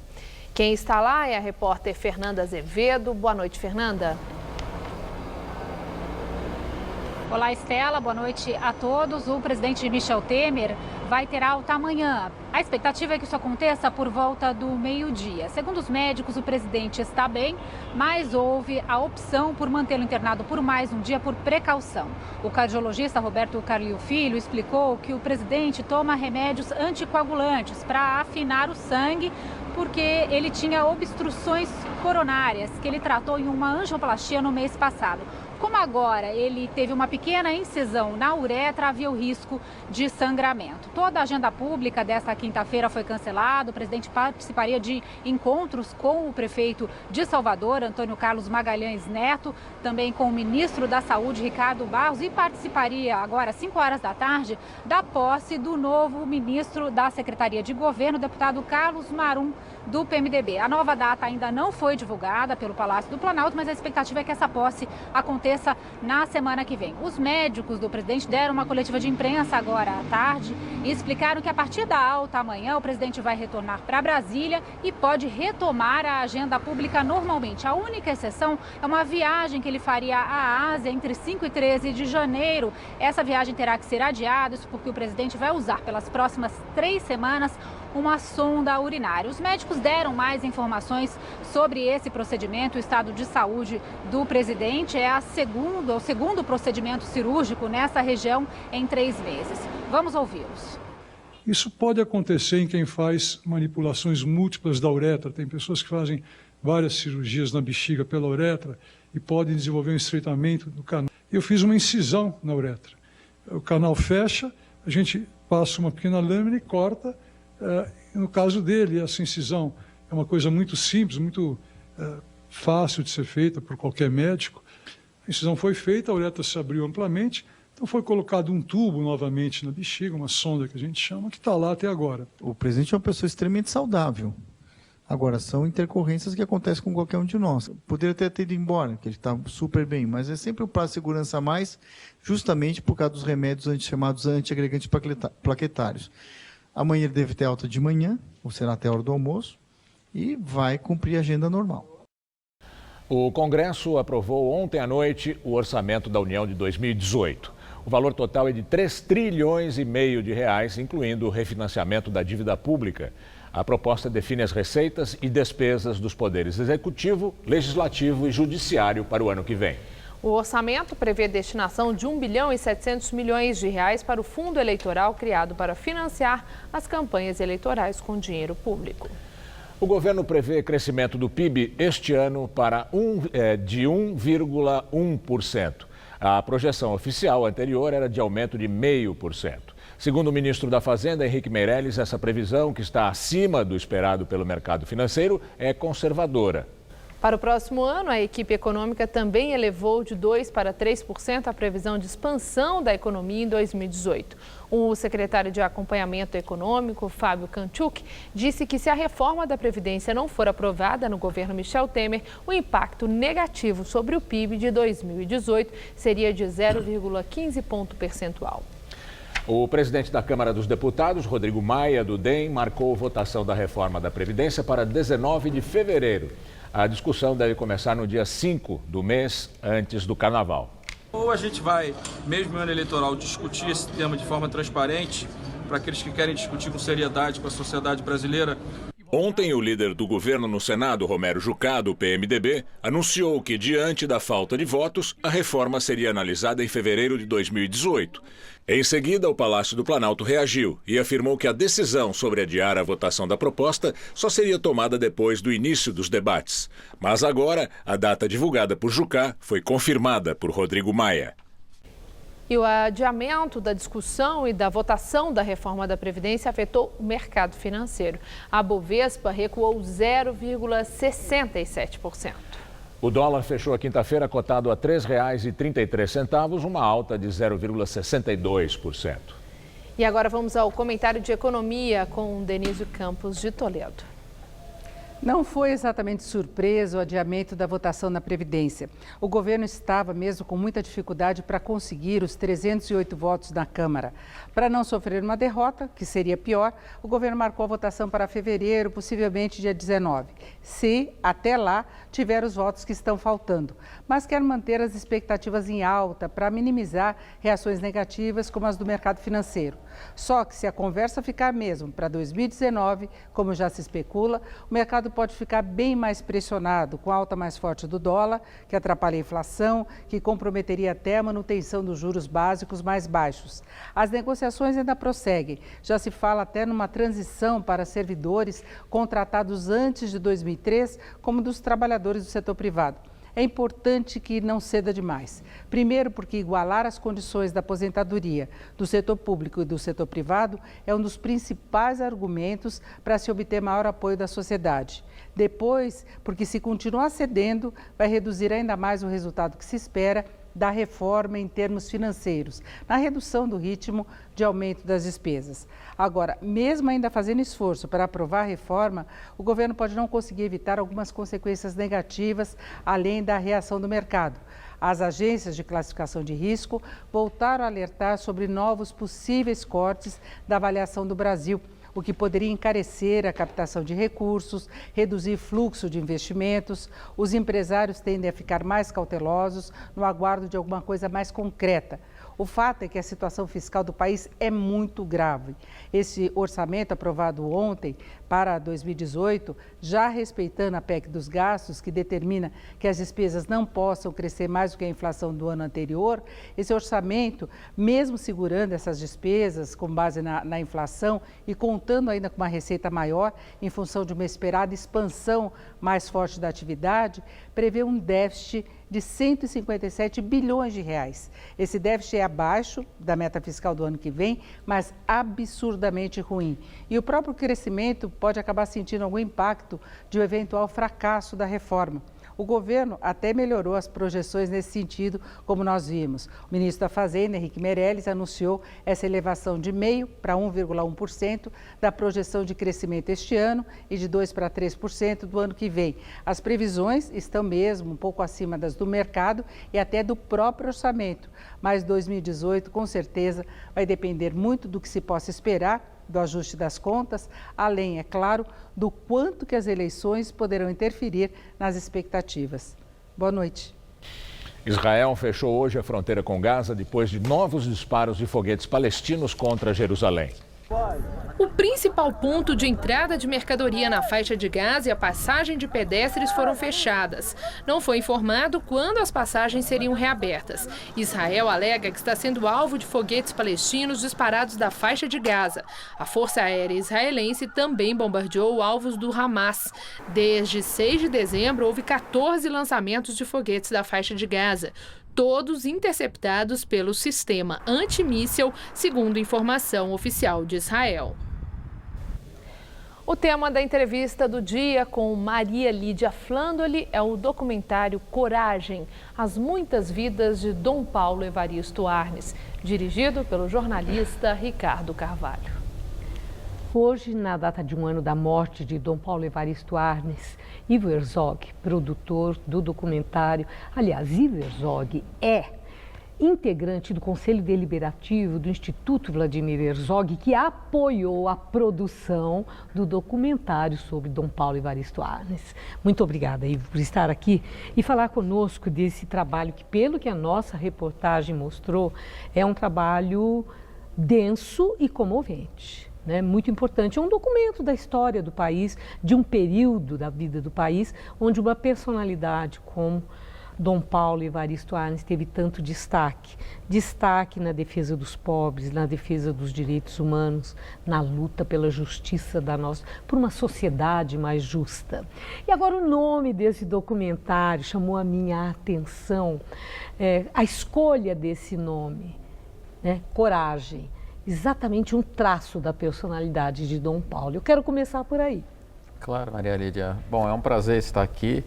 Quem está lá é a repórter Fernanda Azevedo. Boa noite, Fernanda. Olá, Estela. Boa noite a todos. O presidente Michel Temer vai ter alta amanhã. A expectativa é que isso aconteça por volta do meio-dia. Segundo os médicos, o presidente está bem, mas houve a opção por mantê-lo internado por mais um dia por precaução. O cardiologista Roberto Carlio Filho explicou que o presidente toma remédios anticoagulantes para afinar o sangue, porque ele tinha obstruções coronárias que ele tratou em uma angioplastia no mês passado. Como agora ele teve uma pequena incisão na uretra, havia o risco de sangramento. Toda a agenda pública desta quinta-feira foi cancelada. O presidente participaria de encontros com o prefeito de Salvador, Antônio Carlos Magalhães Neto, também com o ministro da Saúde, Ricardo Barros, e participaria agora, às 5 horas da tarde, da posse do novo ministro da Secretaria de Governo, o deputado Carlos Marum, do PMDB. A nova data ainda não foi divulgada pelo Palácio do Planalto, mas a expectativa é que essa posse aconteça na semana que vem. Os médicos do presidente deram uma coletiva de imprensa agora à tarde e explicaram que a partir da alta amanhã o presidente vai retornar para Brasília e pode retomar a agenda pública normalmente. A única exceção é uma viagem que ele faria à Ásia entre 5 e 13 de janeiro. Essa viagem terá que ser adiada, isso porque o presidente vai usar pelas próximas 3 semanas uma sonda urinária. Os médicos deram mais informações sobre esse procedimento. O estado de saúde do presidente é o segundo procedimento cirúrgico nessa região em 3 meses. Vamos ouvi-los. Isso pode acontecer em quem faz manipulações múltiplas da uretra. Tem pessoas que fazem várias cirurgias na bexiga pela uretra e podem desenvolver um estreitamento do canal. Eu fiz uma incisão na uretra. O canal fecha, a gente passa uma pequena lâmina e corta. No caso dele, essa incisão é uma coisa muito simples, muito fácil de ser feita por qualquer médico. A incisão foi feita, a uretra se abriu amplamente, então foi colocado um tubo novamente na bexiga, uma sonda que a gente chama, que está lá até agora. O presidente é uma pessoa extremamente saudável. Agora, são intercorrências que acontecem com qualquer um de nós. Poderia ter ido embora, que ele está super bem, mas é sempre um prazo de segurança a mais, justamente por causa dos remédios chamados antiagregantes plaquetários. Amanhã ele deve ter alta de manhã, ou será até a hora do almoço, e vai cumprir a agenda normal. O Congresso aprovou ontem à noite o orçamento da União de 2018. O valor total é de 3,5 trilhões de reais, incluindo o refinanciamento da dívida pública. A proposta define as receitas e despesas dos poderes executivo, legislativo e judiciário para o ano que vem. O orçamento prevê destinação de 1 bilhão e 700 milhões de reais para o fundo eleitoral criado para financiar as campanhas eleitorais com dinheiro público. O governo prevê crescimento do PIB este ano de 1,1%. A projeção oficial anterior era de aumento de 0,5%. Segundo o ministro da Fazenda, Henrique Meirelles, essa previsão, que está acima do esperado pelo mercado financeiro, é conservadora. Para o próximo ano, a equipe econômica também elevou de 2% para 3% a previsão de expansão da economia em 2018. O secretário de Acompanhamento Econômico, Fábio Kanczuk, disse que se a reforma da Previdência não for aprovada no governo Michel Temer, o impacto negativo sobre o PIB de 2018 seria de 0,15 ponto percentual. O presidente da Câmara dos Deputados, Rodrigo Maia, do DEM, marcou votação da reforma da Previdência para 19 de fevereiro. A discussão deve começar no dia 5 do mês, antes do Carnaval. Ou a gente vai, mesmo no ano eleitoral, discutir esse tema de forma transparente, para aqueles que querem discutir com seriedade com a sociedade brasileira. Ontem, o líder do governo no Senado, Romero Jucá, do PMDB, anunciou que, diante da falta de votos, a reforma seria analisada em fevereiro de 2018. Em seguida, o Palácio do Planalto reagiu e afirmou que a decisão sobre adiar a votação da proposta só seria tomada depois do início dos debates. Mas agora, a data divulgada por Jucá foi confirmada por Rodrigo Maia. E o adiamento da discussão e da votação da reforma da Previdência afetou o mercado financeiro. A Bovespa recuou 0,67%. O dólar fechou a quinta-feira cotado a R$ 3,33, uma alta de 0,62%. E agora vamos ao comentário de economia com Denise Campos de Toledo. Não foi exatamente surpresa o adiamento da votação na Previdência. O governo estava mesmo com muita dificuldade para conseguir os 308 votos na Câmara. Para não sofrer uma derrota, que seria pior, o governo marcou a votação para fevereiro, possivelmente dia 19, se até lá tiver os votos que estão faltando. Mas quer manter as expectativas em alta para minimizar reações negativas como as do mercado financeiro. Só que se a conversa ficar mesmo para 2019, como já se especula, o mercado pode ficar bem mais pressionado com a alta mais forte do dólar, que atrapalha a inflação, que comprometeria até a manutenção dos juros básicos mais baixos. As negociações ainda prosseguem. Já se fala até numa transição para servidores contratados antes de 2003, como dos trabalhadores do setor privado. É importante que não ceda demais. Primeiro, porque igualar as condições da aposentadoria do setor público e do setor privado é um dos principais argumentos para se obter maior apoio da sociedade. Depois, porque se continuar cedendo, vai reduzir ainda mais o resultado que se espera da reforma em termos financeiros, na redução do ritmo de aumento das despesas. Agora, mesmo ainda fazendo esforço para aprovar a reforma, o governo pode não conseguir evitar algumas consequências negativas, além da reação do mercado. As agências de classificação de risco voltaram a alertar sobre novos possíveis cortes da avaliação do Brasil, o que poderia encarecer a captação de recursos, reduzir fluxo de investimentos. Os empresários tendem a ficar mais cautelosos no aguardo de alguma coisa mais concreta. O fato é que a situação fiscal do país é muito grave. Esse orçamento aprovado ontem para 2018, já respeitando a PEC dos gastos, que determina que as despesas não possam crescer mais do que a inflação do ano anterior, esse orçamento, mesmo segurando essas despesas com base na inflação e contando ainda com uma receita maior, em função de uma esperada expansão mais forte da atividade, prevê um déficit de 157 bilhões de reais. Esse déficit é abaixo da meta fiscal do ano que vem, mas absurdamente ruim. E o próprio crescimento pode acabar sentindo algum impacto de um eventual fracasso da reforma. O governo até melhorou as projeções nesse sentido, como nós vimos. O ministro da Fazenda, Henrique Meirelles, anunciou essa elevação de 0,5% para 1,1% da projeção de crescimento este ano e de 2% para 3% do ano que vem. As previsões estão mesmo um pouco acima das do mercado e até do próprio orçamento, mas 2018 com certeza vai depender muito do que se possa esperar do ajuste das contas, além, é claro, do quanto que as eleições poderão interferir nas expectativas. Boa noite. Israel fechou hoje a fronteira com Gaza depois de novos disparos de foguetes palestinos contra Jerusalém. O principal ponto de entrada de mercadoria na faixa de Gaza e a passagem de pedestres foram fechadas. Não foi informado quando as passagens seriam reabertas. Israel alega que está sendo alvo de foguetes palestinos disparados da faixa de Gaza. A Força Aérea Israelense também bombardeou alvos do Hamas. Desde 6 de dezembro, houve 14 lançamentos de foguetes da faixa de Gaza, todos interceptados pelo sistema antimíssil, segundo informação oficial de Israel. O tema da entrevista do dia com Maria Lídia Flandoli é o documentário Coragem, as muitas vidas de Dom Paulo Evaristo Arnes, dirigido pelo jornalista Ricardo Carvalho. Hoje, na data de 1 ano da morte de Dom Paulo Evaristo Arnes, Ivo Herzog, produtor do documentário, aliás, Ivo Herzog é integrante do Conselho Deliberativo do Instituto Vladimir Herzog, que apoiou a produção do documentário sobre Dom Paulo Evaristo Arnes. Muito obrigada, Ivo, por estar aqui e falar conosco desse trabalho que, pelo que a nossa reportagem mostrou, é um trabalho denso e comovente. Muito importante, é um documento da história do país, de um período da vida do país, onde uma personalidade como Dom Paulo Evaristo Arnes teve tanto destaque. Destaque na defesa dos pobres, na defesa dos direitos humanos, na luta pela justiça por uma sociedade mais justa. E agora o nome desse documentário chamou a minha atenção, a escolha desse nome, Coragem. Exatamente um traço da personalidade de Dom Paulo. Eu quero começar por aí. Claro, Maria Lídia. Bom, é um prazer estar aqui.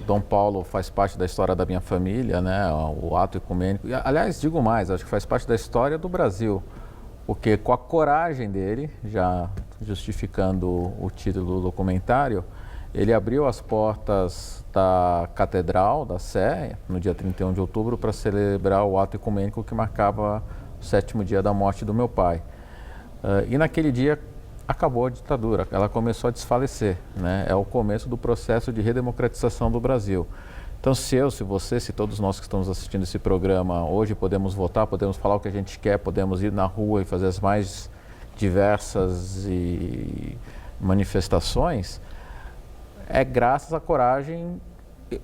Dom Paulo faz parte da história da minha família, né? O ato ecumênico. Aliás, digo mais, acho que faz parte da história do Brasil, porque com a coragem dele, já justificando o título do documentário, ele abriu as portas da Catedral da Sé, no dia 31 de outubro, para celebrar o ato ecumênico que marcava o 7º dia da morte do meu pai. E naquele dia acabou a ditadura, ela começou a desfalecer, né? É o começo do processo de redemocratização do Brasil. Então, se você, se todos nós que estamos assistindo esse programa hoje podemos votar, podemos falar o que a gente quer, podemos ir na rua e fazer as mais diversas manifestações, é graças à coragem.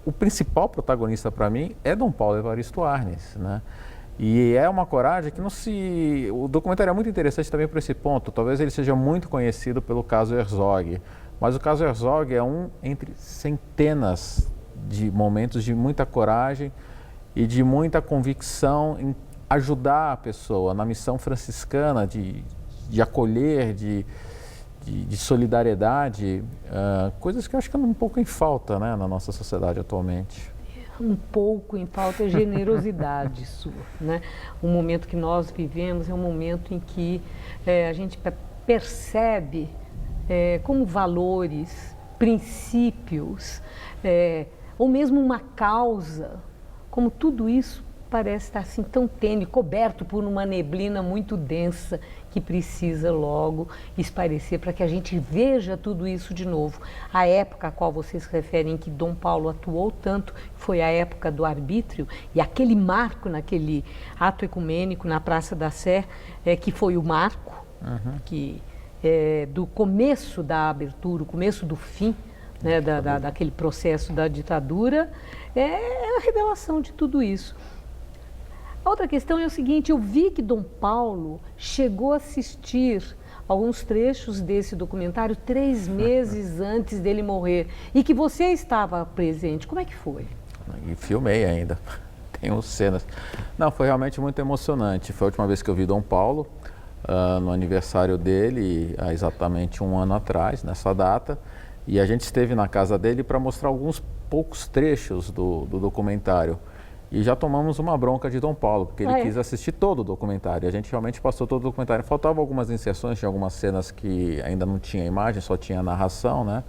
O principal protagonista para mim é Dom Paulo Evaristo Arnes, né? E é uma coragem que não se... O documentário é muito interessante também por esse ponto. Talvez ele seja muito conhecido pelo caso Herzog, mas o caso Herzog é um entre centenas de momentos de muita coragem e de muita convicção em ajudar a pessoa na missão franciscana de acolher, de solidariedade, coisas que eu acho que andam um pouco em falta, né, na nossa sociedade atualmente. Um pouco em falta é generosidade sua, né? O momento que nós vivemos é um momento em que a gente percebe como valores, princípios, ou mesmo uma causa, como tudo isso parece estar assim tão tênue, coberto por uma neblina muito densa que precisa logo espairecer para que a gente veja tudo isso de novo. A época a qual vocês referem que Dom Paulo atuou tanto foi a época do arbítrio, e aquele marco naquele ato ecumênico na Praça da Sé, que foi o marco do começo da abertura, o começo do fim, né, daquele processo da ditadura, é a revelação de tudo isso. A outra questão é o seguinte, eu vi que Dom Paulo chegou a assistir alguns trechos desse documentário 3 meses antes dele morrer e que você estava presente. Como é que foi? E filmei ainda, tenho cenas. Não, foi realmente muito emocionante. Foi a última vez que eu vi Dom Paulo, no aniversário dele, há exatamente 1 ano atrás, nessa data. E a gente esteve na casa dele para mostrar alguns poucos trechos do documentário. E já tomamos uma bronca de Dom Paulo, porque ele quis assistir todo o documentário. A gente realmente passou todo o documentário. Faltavam algumas inserções, tinha algumas cenas que ainda não tinha imagem, só tinha narração, né?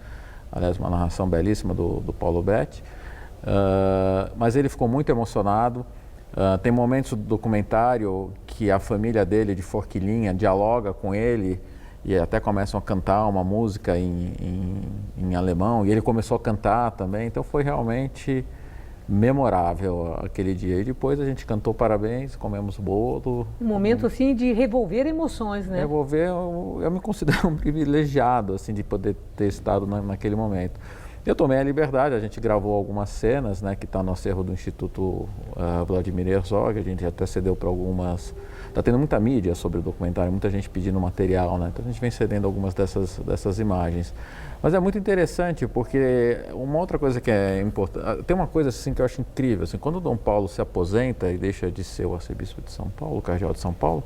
Aliás, uma narração belíssima do Paulo Betti. Mas ele ficou muito emocionado. Tem momentos do documentário que a família dele, de Forquilinha, dialoga com ele e até começam a cantar uma música em alemão. E ele começou a cantar também. Então foi realmente memorável aquele dia. E depois a gente cantou parabéns, comemos bolo. Um momento assim de revolver emoções, né? Revolver, eu me considero um privilegiado assim de poder ter estado naquele momento. Eu tomei a liberdade, a gente gravou algumas cenas, né, que está no acervo do Instituto Vladimir Herzog, a gente até cedeu para algumas. Está tendo muita mídia sobre o documentário, muita gente pedindo material, né? Então a gente vem cedendo algumas dessas imagens. Mas é muito interessante porque uma outra coisa que é importante, tem uma coisa assim que eu acho incrível, assim, quando o Dom Paulo se aposenta e deixa de ser o arcebispo de São Paulo, o cardeal de São Paulo,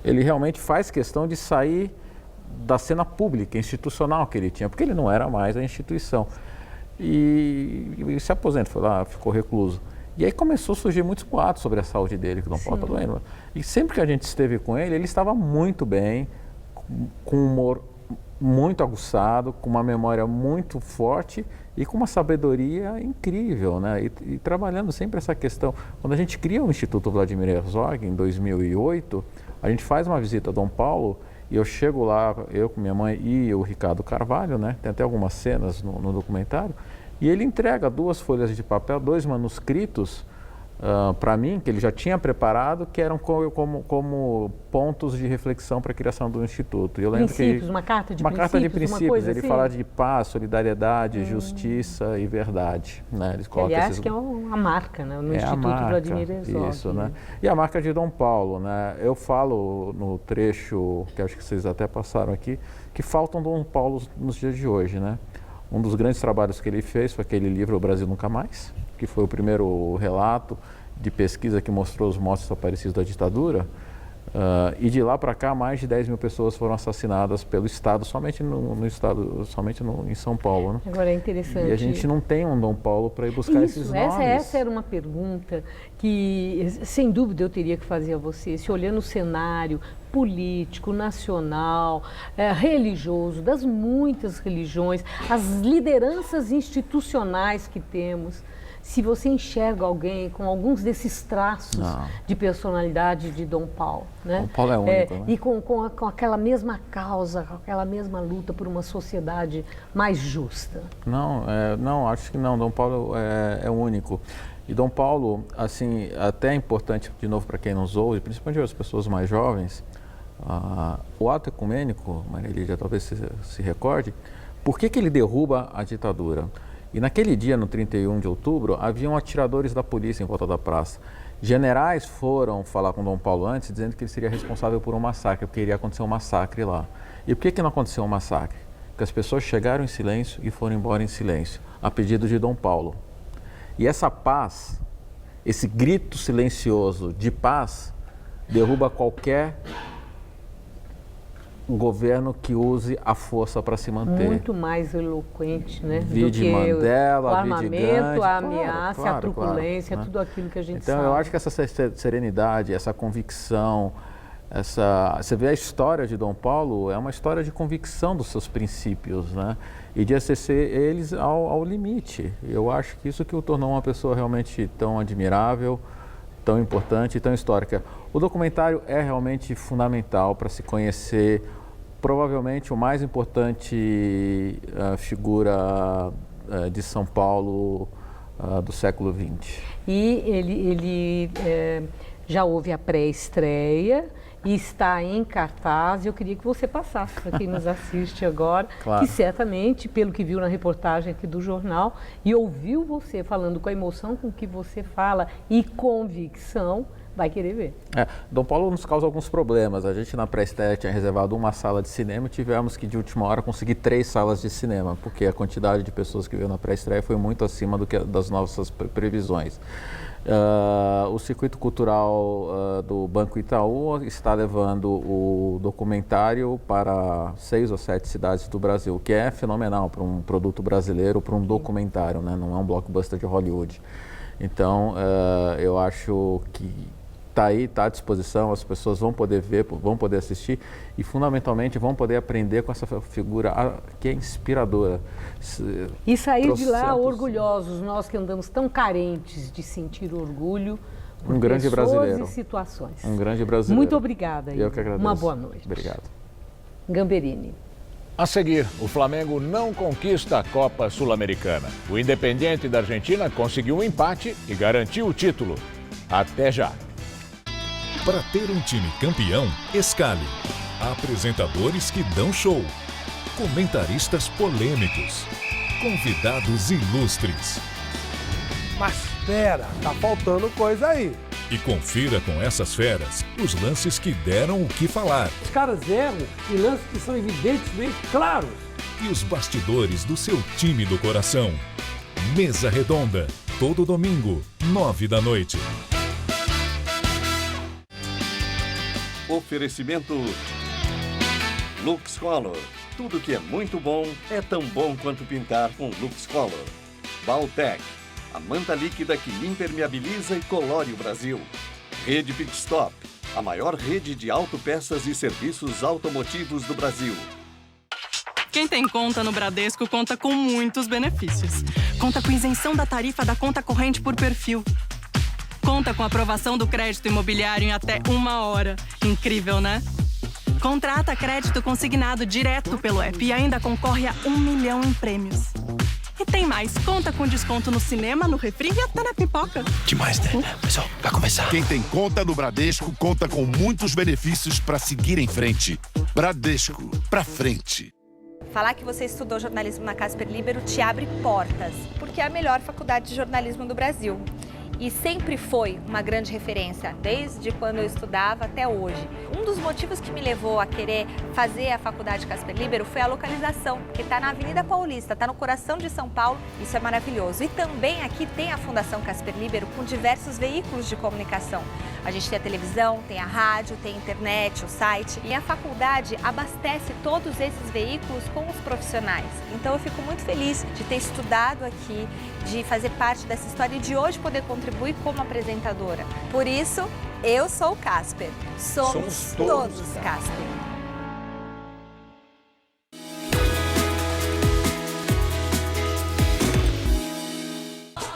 ele realmente faz questão de sair da cena pública, institucional que ele tinha, porque ele não era mais a instituição. E se aposenta, foi lá, ficou recluso. E aí começou a surgir muitos boatos sobre a saúde dele, que o Dom Paulo está doendo. E sempre que a gente esteve com ele estava muito bem, com um humor muito aguçado, com uma memória muito forte e com uma sabedoria incrível, né? E trabalhando sempre essa questão. Quando a gente cria o Instituto Vladimir Herzog, em 2008, a gente faz uma visita a Dom Paulo e eu chego lá, eu com minha mãe e o Ricardo Carvalho, né? Tem até algumas cenas no documentário, e ele entrega 2 folhas de papel, 2 manuscritos para mim, que ele já tinha preparado, que eram como pontos de reflexão para a criação do Instituto. Eu lembro que uma carta de princípios, ele fala de paz, solidariedade, justiça e verdade. Né? Eles colocam aliás, que é uma marca, né? No Instituto Vladimir Herzog. Isso, né? E a marca de Dom Paulo, né? Eu falo no trecho, que acho que vocês até passaram aqui, que faltam Dom Paulo nos dias de hoje, né? Um dos grandes trabalhos que ele fez foi aquele livro O Brasil Nunca Mais, que foi o primeiro relato de pesquisa que mostrou os mortos desaparecidos da ditadura. E de lá para cá, mais de 10 mil pessoas foram assassinadas pelo Estado, somente em São Paulo. Né? Agora é interessante. E a gente não tem um Dom Paulo para ir buscar esses nomes. Essa era uma pergunta que, sem dúvida, eu teria que fazer a você. Se olhando o cenário político, nacional, religioso, das muitas religiões, as lideranças institucionais que temos, se você enxerga alguém com alguns desses traços de personalidade de Dom Paulo, né? Dom Paulo é único, né? E com aquela mesma causa, com aquela mesma luta por uma sociedade mais justa. Não, acho que não. Dom Paulo é único. E Dom Paulo, assim, até é importante, de novo, para quem nos ouve, principalmente as pessoas mais jovens, o ato ecumênico, Maria Lídia talvez se recorde, por que ele derruba a ditadura? E naquele dia, no 31 de outubro, haviam atiradores da polícia em volta da praça. Generais foram falar com Dom Paulo antes, dizendo que ele seria responsável por um massacre, porque iria acontecer um massacre lá. E por que não aconteceu um massacre? Porque as pessoas chegaram em silêncio e foram embora em silêncio, a pedido de Dom Paulo. E essa paz, esse grito silencioso de paz, derruba qualquer governo que use a força para se manter. Muito mais eloquente, né? Vide do que Mandela, o armamento, Gandhi, a ameaça, a truculência, né? tudo aquilo que a gente então, sabe. eu acho que essa serenidade, essa convicção, você vê a história de Dom Paulo, é uma história de convicção dos seus princípios, né? E de exercer eles ao limite. Eu acho que isso que o tornou uma pessoa realmente tão admirável, tão importante e tão histórica. O documentário é realmente fundamental para se conhecer provavelmente o mais importante figura de São Paulo do século XX. E ele já houve a pré-estreia e está em cartaz. Eu queria que você passasse para quem nos assiste agora, claro. Que certamente, pelo que viu na reportagem aqui do jornal e ouviu você falando com a emoção com que você fala e convicção, vai querer ver. Dom Paulo nos causa alguns problemas. A gente na pré-estreia tinha reservado uma sala de cinema e tivemos que de última hora conseguir 3 salas de cinema, porque a quantidade de pessoas que veio na pré-estreia foi muito acima das nossas previsões. O Circuito Cultural do Banco Itaú está levando o documentário para 6 ou 7 cidades do Brasil, o que é fenomenal para um produto brasileiro, para um documentário, né? Não é um blockbuster de Hollywood. Então, eu acho que está aí, está à disposição, as pessoas vão poder ver, vão poder assistir e, fundamentalmente, vão poder aprender com essa figura que é inspiradora. E sair de lá orgulhosos, nós que andamos tão carentes de sentir orgulho por um grande pessoas brasileiro. E situações. Um grande brasileiro. Muito obrigada. Eu que agradeço. Uma boa noite. Obrigado. Gamberini. A seguir, o Flamengo não conquista a Copa Sul-Americana. O Independiente da Argentina conseguiu um empate e garantiu o título. Até já. Para ter um time campeão, escale apresentadores que dão show, comentaristas polêmicos, convidados ilustres. Mas espera, tá faltando coisa aí. E confira com essas feras os lances que deram o que falar. Os caras erram em lances que são evidentemente claros. E os bastidores do seu time do coração. Mesa Redonda, todo domingo, 21h. Oferecimento Lux Color. Tudo que é muito bom é tão bom quanto pintar com Lux Color. Baltec, a manta líquida que impermeabiliza e colore o Brasil. Rede Pit Stop, a maior rede de autopeças e serviços automotivos do Brasil. Quem tem conta no Bradesco conta com muitos benefícios. Conta com isenção da tarifa da conta corrente por perfil. Conta com aprovação do crédito imobiliário em até 1 hora. Incrível, né? Contrata crédito consignado direto pelo app e ainda concorre a 1 milhão em prêmios. E tem mais, conta com desconto no cinema, no refri e até na pipoca. Demais, né? Pessoal, vai começar. Quem tem conta no Bradesco conta com muitos benefícios para seguir em frente. Bradesco, pra frente. Falar que você estudou jornalismo na Casper Libero te abre portas, porque é a melhor faculdade de jornalismo do Brasil. E sempre foi uma grande referência, desde quando eu estudava até hoje. Um dos motivos que me levou a querer fazer a faculdade Casper Libero foi a localização, que está na Avenida Paulista, está no coração de São Paulo, isso é maravilhoso. E também aqui tem a Fundação Casper Libero com diversos veículos de comunicação. A gente tem a televisão, tem a rádio, tem a internet, o site. E a faculdade abastece todos esses veículos com os profissionais. Então eu fico muito feliz de ter estudado aqui, de fazer parte dessa história e de hoje poder contribuir como apresentadora. Por isso, eu sou o Casper. Somos todos Casper.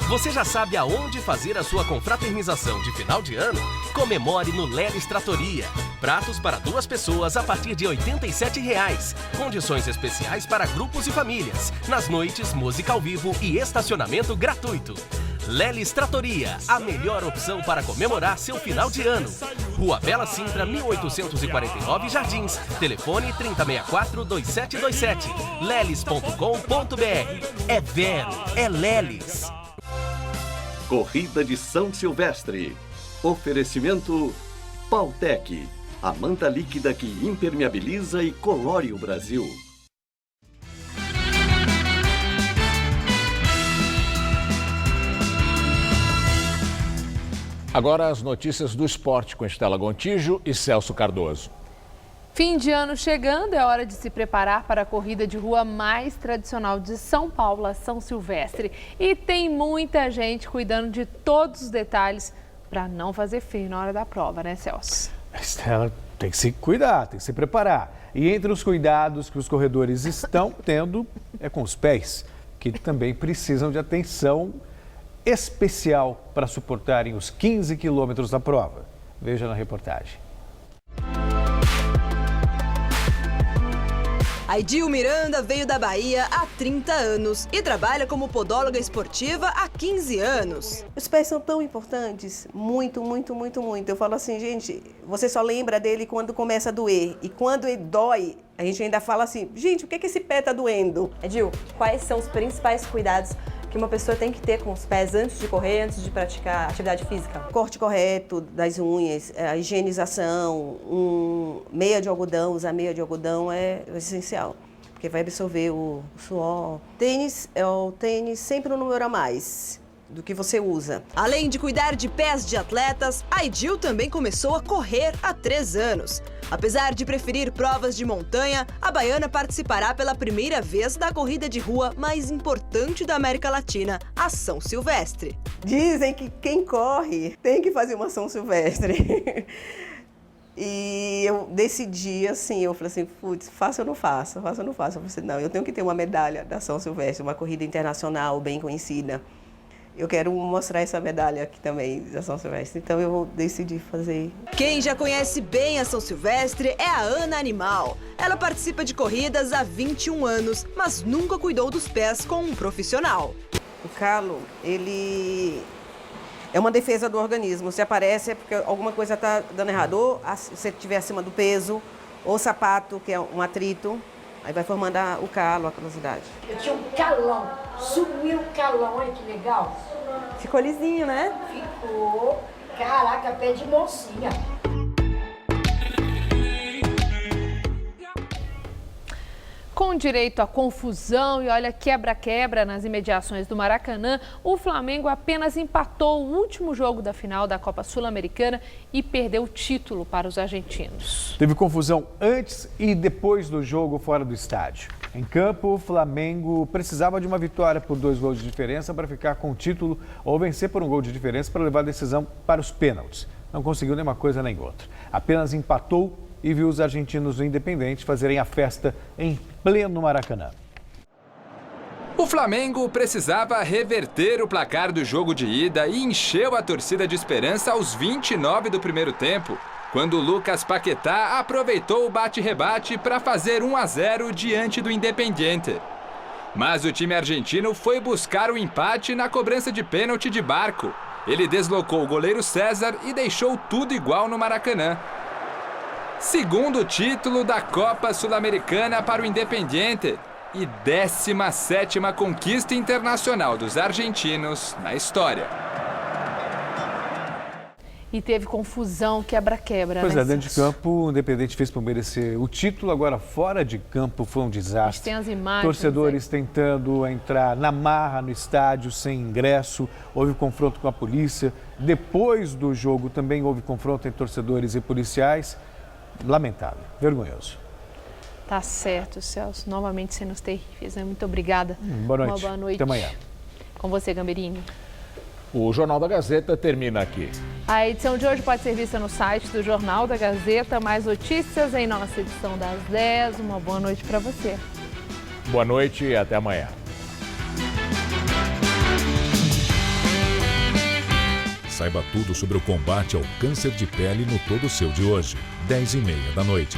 Você já sabe aonde fazer a sua confraternização de final de ano? Comemore no Lelis Trattoria. Pratos para 2 pessoas a partir de R$ 87,00. Condições especiais para grupos e famílias. Nas noites, música ao vivo e estacionamento gratuito. Lelis Trattoria, a melhor opção para comemorar seu final de ano. Rua Bela Sintra, 1849 Jardins. Telefone 3064-2727. lelis.com.br. É Vero, é Lelis. Corrida de São Silvestre. Oferecimento Baltec, a manta líquida que impermeabiliza e colore o Brasil. Agora as notícias do esporte com Estela Gontijo e Celso Cardoso. Fim de ano chegando, é hora de se preparar para a corrida de rua mais tradicional de São Paulo, a São Silvestre. E tem muita gente cuidando de todos os detalhes para não fazer feio na hora da prova, né, Celso? Estela, tem que se cuidar, tem que se preparar. E entre os cuidados que os corredores estão tendo é com os pés, que também precisam de atenção especial para suportarem os 15 quilômetros da prova. Veja na reportagem. Aidil Miranda veio da Bahia há 30 anos e trabalha como podóloga esportiva há 15 anos. Os pés são tão importantes, muito, muito, muito, muito. Eu falo assim, gente, você só lembra dele quando começa a doer. E quando ele dói, a gente ainda fala assim, gente, por que esse pé tá doendo? Aidil, quais são os principais cuidados que uma pessoa tem que ter com os pés antes de correr, antes de praticar atividade física? Corte correto das unhas, a higienização, meia de algodão, usar meia de algodão é essencial, porque vai absorver o suor. Tênis é o tênis sempre um número a mais do que você usa. Além de cuidar de pés de atletas, a Aidil também começou a correr há 3 anos. Apesar de preferir provas de montanha, a baiana participará pela primeira vez da corrida de rua mais importante da América Latina, a São Silvestre. Dizem que quem corre tem que fazer uma São Silvestre. E eu decidi assim, eu falei assim, putz, faço ou não faço? Faço ou não faço? Eu falei assim, não, eu tenho que ter uma medalha da São Silvestre, uma corrida internacional bem conhecida. eu quero mostrar essa medalha aqui também da São Silvestre, então eu vou decidir fazer. Quem já conhece bem a São Silvestre é a Ana Animal. Ela participa de corridas há 21 anos, mas nunca cuidou dos pés com um profissional. O calo, ele é uma defesa do organismo. Se aparece é porque alguma coisa está dando errado. Ou se você estiver acima do peso, ou sapato, que é um atrito, aí vai formando o calo, a calosidade. Eu tinha um calão, sumiu o calão, olha que legal. Ficou lisinho, né? Ficou. Caraca, pé de mocinha. Com direito à confusão e olha, quebra-quebra nas imediações do Maracanã, o Flamengo apenas empatou o último jogo da final da Copa Sul-Americana e perdeu o título para os argentinos. Teve confusão antes e depois do jogo fora do estádio. Em campo, o Flamengo precisava de uma vitória por 2 gols de diferença para ficar com o título ou vencer por 1 gol de diferença para levar a decisão para os pênaltis. Não conseguiu nem uma coisa nem outra. Apenas empatou e viu os argentinos do Independente fazerem a festa em pleno Maracanã. O Flamengo precisava reverter o placar do jogo de ida e encheu a torcida de esperança aos 29 do primeiro tempo, quando Lucas Paquetá aproveitou o bate-rebate para fazer 1-0 diante do Independiente. Mas o time argentino foi buscar o empate na cobrança de pênalti de Barco. Ele deslocou o goleiro César e deixou tudo igual no Maracanã. Segundo título da Copa Sul-Americana para o Independiente e 17ª conquista internacional dos argentinos na história. E teve confusão, quebra-quebra. Pois né, é, dentro de campo o Independente fez para merecer o título, agora fora de campo foi um desastre. Tem as imagens, torcedores tentando entrar na marra no estádio sem ingresso, houve confronto com a polícia. Depois do jogo também houve confronto entre torcedores e policiais. Lamentável, vergonhoso. Tá certo, Celso. Novamente cenas terríveis, né? Muito obrigada. Boa noite. Uma boa noite. Até amanhã. Com você, Gamberini. O Jornal da Gazeta termina aqui. A edição de hoje pode ser vista no site do Jornal da Gazeta. Mais notícias em nossa edição das 10. Uma boa noite para você. Boa noite e até amanhã. Saiba tudo sobre o combate ao câncer de pele no Todo Seu de hoje, 10h30 da noite.